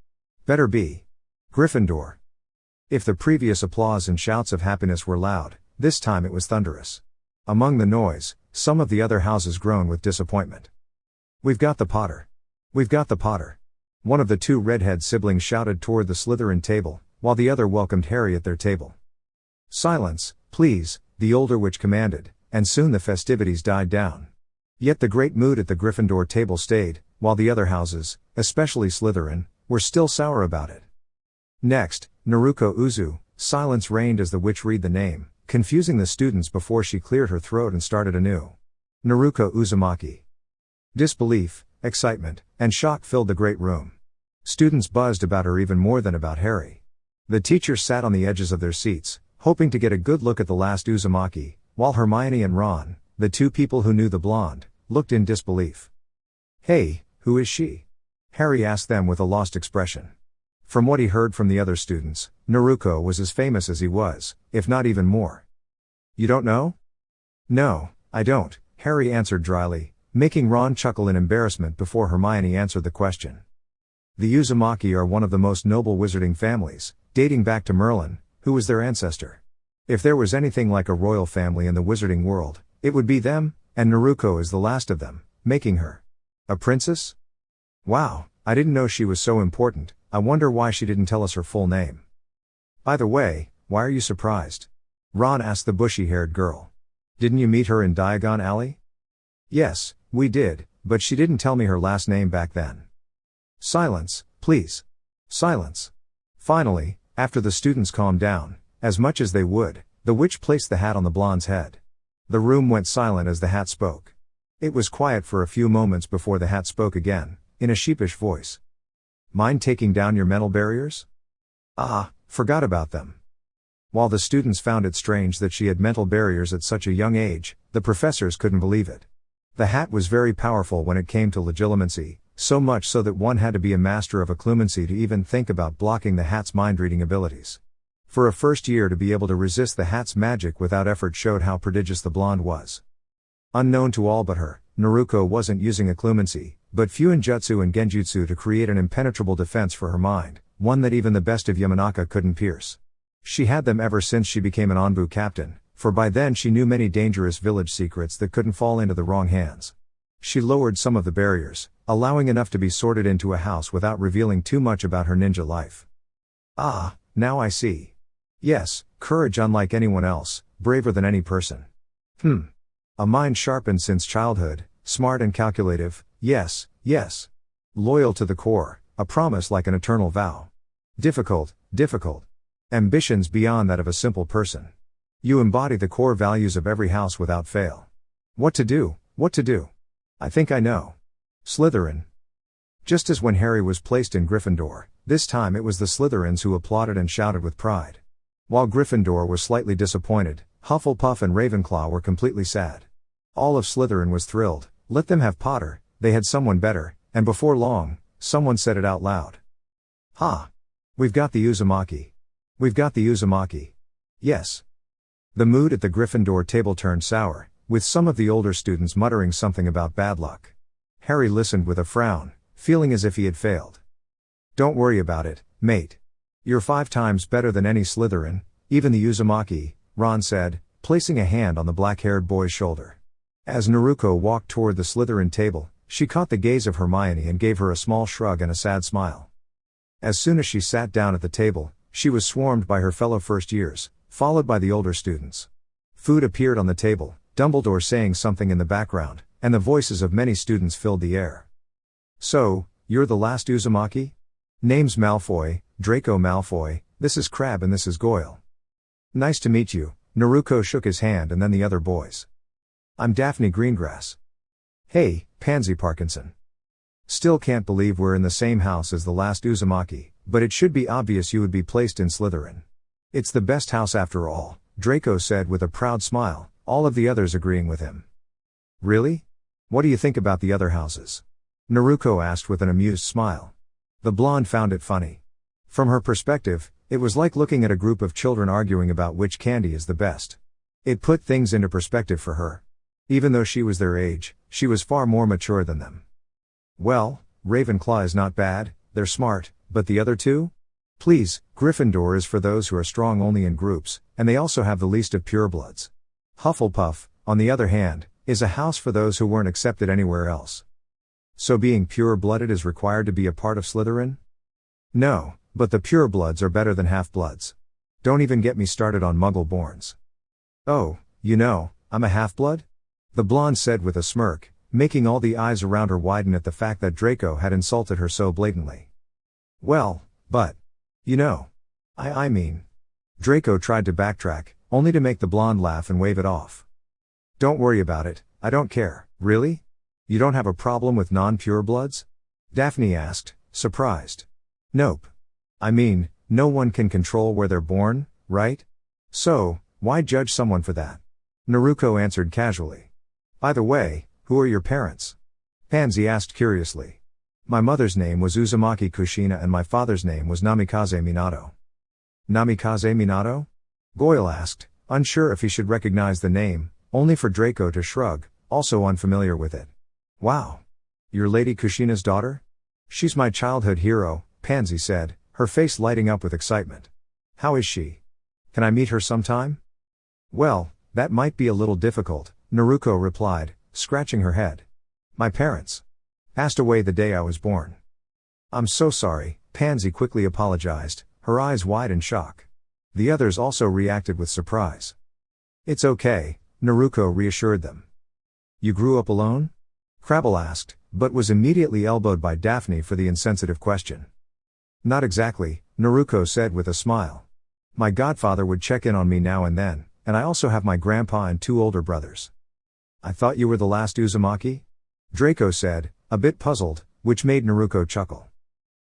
Better be. Gryffindor." If the previous applause and shouts of happiness were loud, this time it was thunderous. Among the noise, some of the other houses groaned with disappointment. "We've got the Potter. We've got the Potter." One of the 2 redhead siblings shouted toward the Slytherin table, while the other welcomed Harry at their table. "Silence, please," the older witch commanded, and soon the festivities died down. Yet the great mood at the Gryffindor table stayed, while the other houses, especially Slytherin, were still sour about it. Next, Naruko Uzu. Silence reigned as the witch read the name, confusing the students before she cleared her throat and started anew. Naruko Uzumaki. Disbelief, excitement, and shock filled the great room. Students buzzed about her even more than about Harry. The teachers sat on the edges of their seats, hoping to get a good look at the last Uzumaki, while Hermione and Ron, the two people who knew the blonde, looked in disbelief. "Hey, who is she?" Harry asked them with a lost expression. From what he heard from the other students, Naruko was as famous as he was, if not even more. "You don't know?" "No, I don't," Harry answered dryly, making Ron chuckle in embarrassment before Hermione answered the question. The Uzumaki are one of the most noble wizarding families, dating back to Merlin, who was their ancestor. If there was anything like a royal family in the wizarding world, it would be them, and Naruko is the last of them, making her a princess? Wow, I didn't know she was so important. I wonder why she didn't tell us her full name. By the way, why are you surprised? Ron asked the bushy-haired girl. Didn't you meet her in Diagon Alley? Yes, we did, but she didn't tell me her last name back then. Silence, please. Silence. Finally, after the students calmed down, as much as they would, the witch placed the hat on the blonde's head. The room went silent as the hat spoke. It was quiet for a few moments before the hat spoke again, in a sheepish voice. Mind taking down your mental barriers? Ah, forgot about them. While the students found it strange that she had mental barriers at such a young age, the professors couldn't believe it. The hat was very powerful when it came to legilimency, so much so that one had to be a master of occlumency to even think about blocking the hat's mind-reading abilities. For a first year to be able to resist the hat's magic without effort showed how prodigious the blonde was. Unknown to all but her, Naruko wasn't using occlumency, but Fuinjutsu and Genjutsu to create an impenetrable defense for her mind, one that even the best of Yamanaka couldn't pierce. She had them ever since she became an Onbu captain, for by then she knew many dangerous village secrets that couldn't fall into the wrong hands. She lowered some of the barriers, allowing enough to be sorted into a house without revealing too much about her ninja life. Ah, now I see. Yes, courage unlike anyone else, braver than any person. A mind sharpened since childhood, smart and calculative, yes, yes. Loyal to the core, a promise like an eternal vow. Difficult, difficult. Ambitions beyond that of a simple person. You embody the core values of every house without fail. What to do, what to do. I think I know. Slytherin. Just as when Harry was placed in Gryffindor, this time it was the Slytherins who applauded and shouted with pride. While Gryffindor was slightly disappointed, Hufflepuff and Ravenclaw were completely sad. All of Slytherin was thrilled. Let them have Potter, they had someone better, and before long, someone said it out loud. Ha! We've got the Uzumaki. We've got the Uzumaki. Yes. The mood at the Gryffindor table turned sour, with some of the older students muttering something about bad luck. Harry listened with a frown, feeling as if he had failed. Don't worry about it, mate. You're 5 times better than any Slytherin, even the Uzumaki, Ron said, placing a hand on the black-haired boy's shoulder. As Naruko walked toward the Slytherin table, she caught the gaze of Hermione and gave her a small shrug and a sad smile. As soon as she sat down at the table, she was swarmed by her fellow first years, followed by the older students. Food appeared on the table, Dumbledore saying something in the background, and the voices of many students filled the air. So, you're the last Uzumaki? Name's Malfoy, Draco Malfoy, this is Crabbe and this is Goyle. Nice to meet you, Naruko shook his hand and then the other boys. I'm Daphne Greengrass. Hey, Pansy Parkinson. Still can't believe we're in the same house as the last Uzumaki, but it should be obvious you would be placed in Slytherin. It's the best house after all, Draco said with a proud smile, all of the others agreeing with him. Really? What do you think about the other houses? Naruko asked with an amused smile. The blonde found it funny. From her perspective, it was like looking at a group of children arguing about which candy is the best. It put things into perspective for her. Even though she was their age, she was far more mature than them. Well, Ravenclaw is not bad, they're smart, but the other two? Please, Gryffindor is for those who are strong only in groups, and they also have the least of purebloods. Hufflepuff, on the other hand, is a house for those who weren't accepted anywhere else. So being pure-blooded is required to be a part of Slytherin? No, but the purebloods are better than half-bloods. Don't even get me started on Muggle-borns. Oh, you know, I'm a half-blood? The blonde said with a smirk, making all the eyes around her widen at the fact that Draco had insulted her so blatantly. Well, but... you know. I mean... Draco tried to backtrack, only to make the blonde laugh and wave it off. Don't worry about it, I don't care, really? You don't have a problem with non-purebloods? Daphne asked, surprised. Nope. I mean, no one can control where they're born, right? So, why judge someone for that? Naruko answered casually. By the way, who are your parents? Pansy asked curiously. My mother's name was Uzumaki Kushina and my father's name was Namikaze Minato. Namikaze Minato? Goyle asked, unsure if he should recognize the name, only for Draco to shrug, also unfamiliar with it. Wow. You're Lady Kushina's daughter? She's my childhood hero, Pansy said, her face lighting up with excitement. How is she? Can I meet her sometime? Well, that might be a little difficult, Naruko replied, scratching her head. My parents passed away the day I was born. I'm so sorry, Pansy quickly apologized, her eyes wide in shock. The others also reacted with surprise. It's okay, Naruko reassured them. You grew up alone? Crabble asked, but was immediately elbowed by Daphne for the insensitive question. Not exactly, Naruko said with a smile. My godfather would check in on me now and then, and I also have my grandpa and 2 older brothers. I thought you were the last Uzumaki? Draco said, a bit puzzled, which made Naruko chuckle.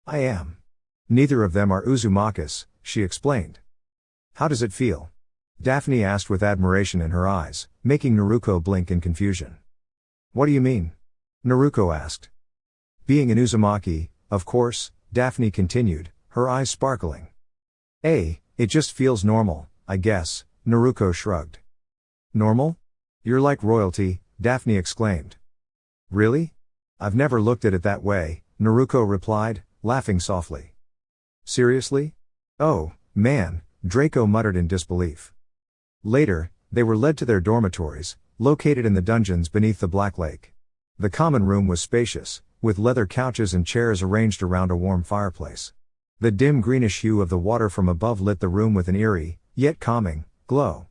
I am. Neither of them are Uzumakis, she explained. How does it feel? Daphne asked with admiration in her eyes, making Naruko blink in confusion. What do you mean? Naruko asked. Being an Uzumaki, of course, Daphne continued, her eyes sparkling. It just feels normal, I guess, Naruko shrugged. Normal? You're like royalty, Daphne exclaimed. Really? I've never looked at it that way, Naruko replied, laughing softly. Seriously? Oh, man, Draco muttered in disbelief. Later, they were led to their dormitories, located in the dungeons beneath the Black Lake. The common room was spacious, with leather couches and chairs arranged around a warm fireplace. The dim greenish hue of the water from above lit the room with an eerie, yet calming, glow.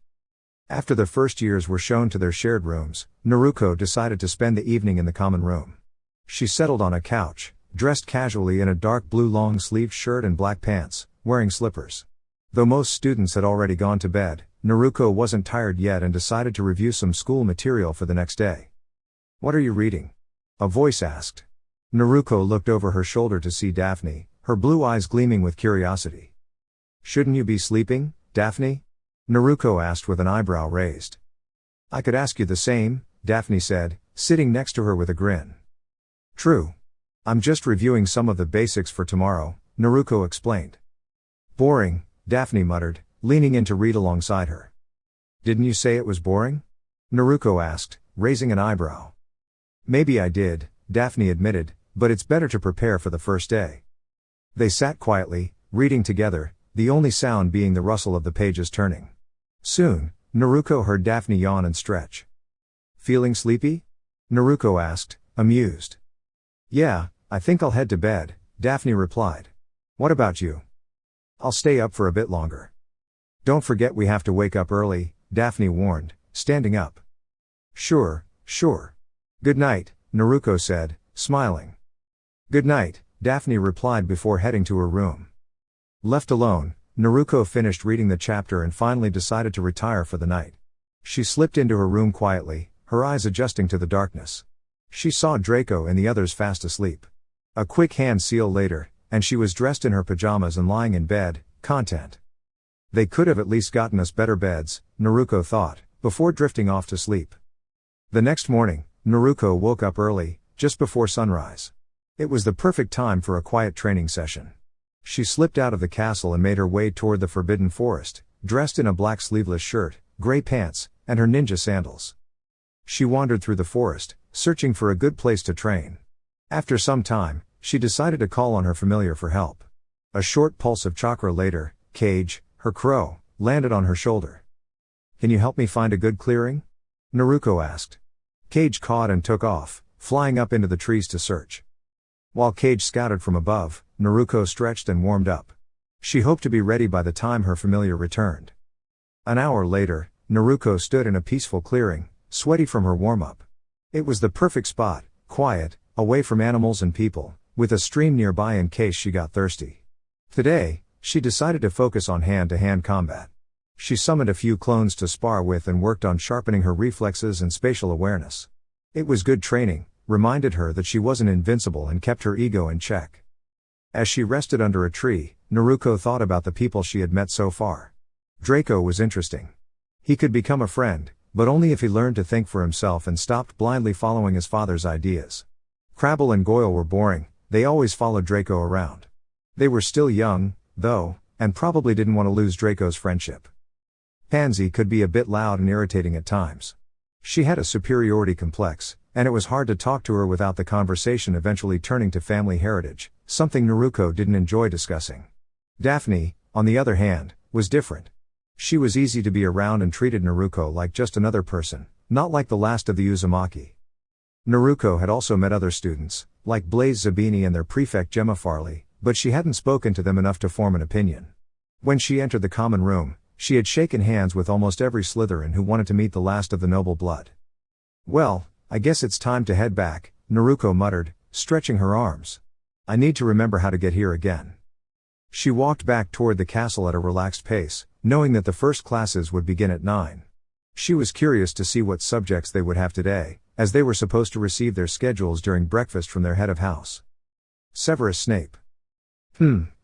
After the first years were shown to their shared rooms, Naruko decided to spend the evening in the common room. She settled on a couch, dressed casually in a dark blue long-sleeved shirt and black pants, wearing slippers. Though most students had already gone to bed, Naruko wasn't tired yet and decided to review some school material for the next day. What are you reading? A voice asked. Naruko looked over her shoulder to see Daphne, her blue eyes gleaming with curiosity. Shouldn't you be sleeping, Daphne? Naruko asked with an eyebrow raised. I could ask you the same, Daphne said, sitting next to her with a grin. True. I'm just reviewing some of the basics for tomorrow, Naruko explained. Boring, Daphne muttered, leaning in to read alongside her. Didn't you say it was boring? Naruko asked, raising an eyebrow. Maybe I did, Daphne admitted, but it's better to prepare for the first day. They sat quietly, reading together, the only sound being the rustle of the pages turning. Soon, Naruko heard Daphne yawn and stretch. Feeling sleepy? Naruko asked, amused. Yeah, I think I'll head to bed, Daphne replied. What about you? I'll stay up for a bit longer. Don't forget we have to wake up early, Daphne warned, standing up. Sure. Good night, Naruko said, smiling. Good night, Daphne replied before heading to her room. Left alone, Naruko finished reading the chapter and finally decided to retire for the night. She slipped into her room quietly, her eyes adjusting to the darkness. She saw Draco and the others fast asleep. A quick hand seal later, and she was dressed in her pajamas and lying in bed, content. They could have at least gotten us better beds, Naruko thought, before drifting off to sleep. The next morning, Naruko woke up early, just before sunrise. It was the perfect time for a quiet training session. She slipped out of the castle and made her way toward the Forbidden Forest, dressed in a black sleeveless shirt, gray pants, and her ninja sandals. She wandered through the forest, searching for a good place to train. After some time, she decided to call on her familiar for help. A short pulse of chakra later, Cage, her crow, landed on her shoulder. Can you help me find a good clearing? Naruko asked. Cage cawed and took off, flying up into the trees to search. While Cage scouted from above, Naruko stretched and warmed up. She hoped to be ready by the time her familiar returned. An hour later, Naruko stood in a peaceful clearing, sweaty from her warm-up. It was the perfect spot, quiet, away from animals and people, with a stream nearby in case she got thirsty. Today, she decided to focus on hand-to-hand combat. She summoned a few clones to spar with and worked on sharpening her reflexes and spatial awareness. It was good training, reminded her that she wasn't invincible and kept her ego in check. As she rested under a tree, Naruko thought about the people she had met so far. Draco was interesting. He could become a friend, but only if he learned to think for himself and stopped blindly following his father's ideas. Crabble and Goyle were boring, they always followed Draco around. They were still young, though, and probably didn't want to lose Draco's friendship. Pansy could be a bit loud and irritating at times. She had a superiority complex, and it was hard to talk to her without the conversation eventually turning to family heritage, something Naruko didn't enjoy discussing. Daphne, on the other hand, was different. She was easy to be around and treated Naruko like just another person, not like the last of the Uzumaki. Naruko had also met other students, like Blaze Zabini and their prefect Gemma Farley, but she hadn't spoken to them enough to form an opinion. When she entered the common room, she had shaken hands with almost every Slytherin who wanted to meet the last of the noble blood. "Well, I guess it's time to head back," Naruko muttered, stretching her arms. "I need to remember how to get here again." She walked back toward the castle at a relaxed pace, knowing that the first classes would begin at 9. She was curious to see what subjects they would have today, as they were supposed to receive their schedules during breakfast from their head of house. Severus Snape.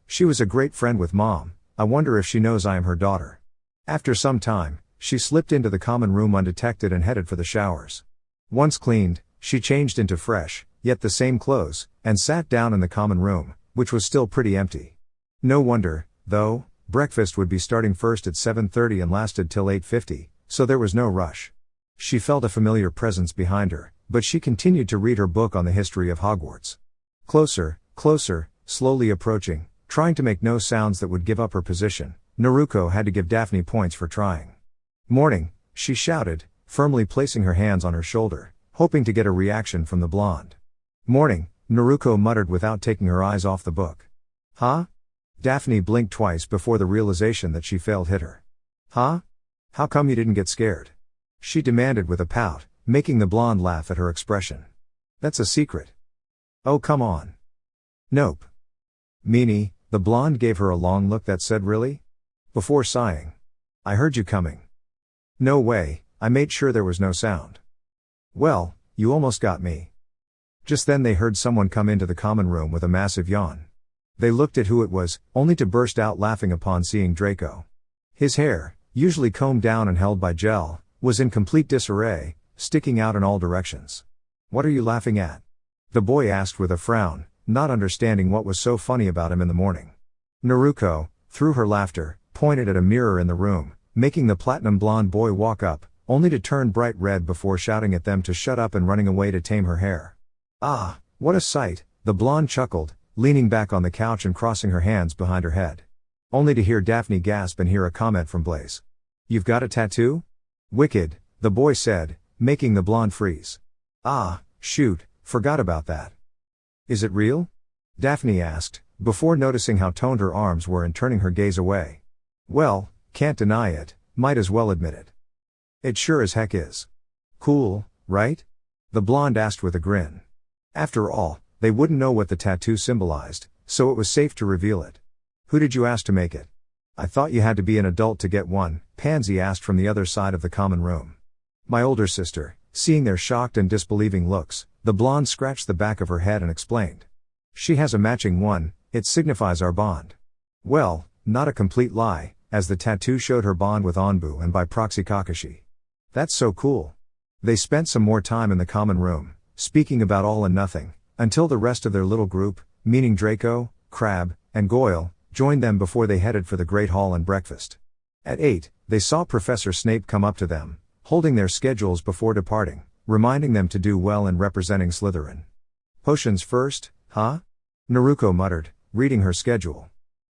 She was a great friend with Mom. I wonder if she knows I am her daughter. After some time, she slipped into the common room undetected and headed for the showers. Once cleaned, she changed into fresh, yet the same clothes, and sat down in the common room, which was still pretty empty. No wonder, though, breakfast would be starting first at 7:30 and lasted till 8:50, so there was no rush. She felt a familiar presence behind her, but she continued to read her book on the history of Hogwarts. Closer, closer, slowly approaching, trying to make no sounds that would give up her position, Naruko had to give Daphne points for trying. "Morning," she shouted, firmly placing her hands on her shoulder, hoping to get a reaction from the blonde. "Morning," Naruko muttered without taking her eyes off the book. "Huh?" Daphne blinked twice before the realization that she failed hit her. "Huh? How come you didn't get scared?" she demanded with a pout, making the blonde laugh at her expression. "That's a secret." "Oh, come on." "Nope." "Meanie," the blonde gave her a long look that said really? Before sighing. "I heard you coming." "No way, I made sure there was no sound." "Well, you almost got me." Just then they heard someone come into the common room with a massive yawn. They looked at who it was, only to burst out laughing upon seeing Draco. His hair, usually combed down and held by gel, was in complete disarray, sticking out in all directions. "What are you laughing at?" the boy asked with a frown, not understanding what was so funny about him in the morning. Naruko, through her laughter, pointed at a mirror in the room, making the platinum blonde boy walk up, only to turn bright red before shouting at them to shut up and running away to tame her hair. "Ah, what a sight," the blonde chuckled, leaning back on the couch and crossing her hands behind her head. Only to hear Daphne gasp and hear a comment from Blaze. "You've got a tattoo?" "Wicked," the boy said, making the blonde freeze. "Ah, shoot, forgot about that." "Is it real?" Daphne asked, before noticing how toned her arms were and turning her gaze away. "Well, can't deny it, might as well admit it." "It sure as heck is." "Cool, right?" the blonde asked with a grin. After all, they wouldn't know what the tattoo symbolized, so it was safe to reveal it. "Who did you ask to make it?" "I thought you had to be an adult to get one," Pansy asked from the other side of the common room. "My older sister." Seeing their shocked and disbelieving looks, the blonde scratched the back of her head and explained. "She has a matching one, it signifies our bond." Well, not a complete lie, as the tattoo showed her bond with Anbu and by proxy Kakashi. "That's so cool." They spent some more time in the common room, speaking about all and nothing, until the rest of their little group, meaning Draco, Crab, and Goyle, joined them before they headed for the Great Hall and breakfast. At 8, they saw Professor Snape come up to them, holding their schedules before departing, reminding them to do well in representing Slytherin. "Potions first, huh?" Naruko muttered, reading her schedule.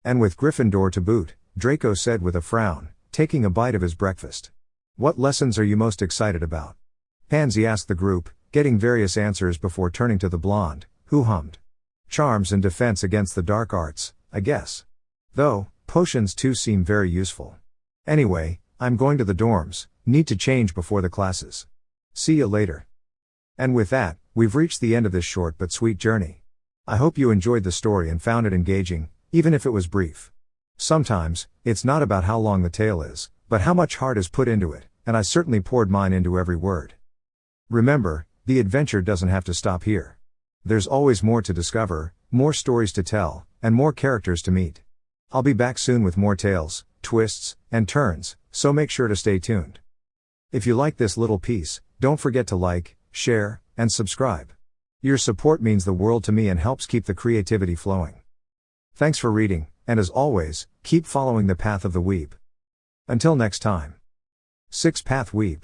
"And with Gryffindor to boot," Draco said with a frown, taking a bite of his breakfast. "What lessons are you most excited about?" Pansy asked the group, getting various answers before turning to the blonde, who hummed. "Charms and defense against the dark arts, I guess. Though, potions too seem very useful. Anyway, I'm going to the dorms, need to change before the classes. See you later." And with that, we've reached the end of this short but sweet journey. I hope you enjoyed the story and found it engaging, even if it was brief. Sometimes, it's not about how long the tale is, but how much heart is put into it, and I certainly poured mine into every word. Remember, the adventure doesn't have to stop here. There's always more to discover, more stories to tell, and more characters to meet. I'll be back soon with more tales, twists, and turns, so make sure to stay tuned. If you like this little piece, don't forget to like, share, and subscribe. Your support means the world to me and helps keep the creativity flowing. Thanks for reading, and as always, keep following the path of the Weeb. Until next time. 6 Path Weeb.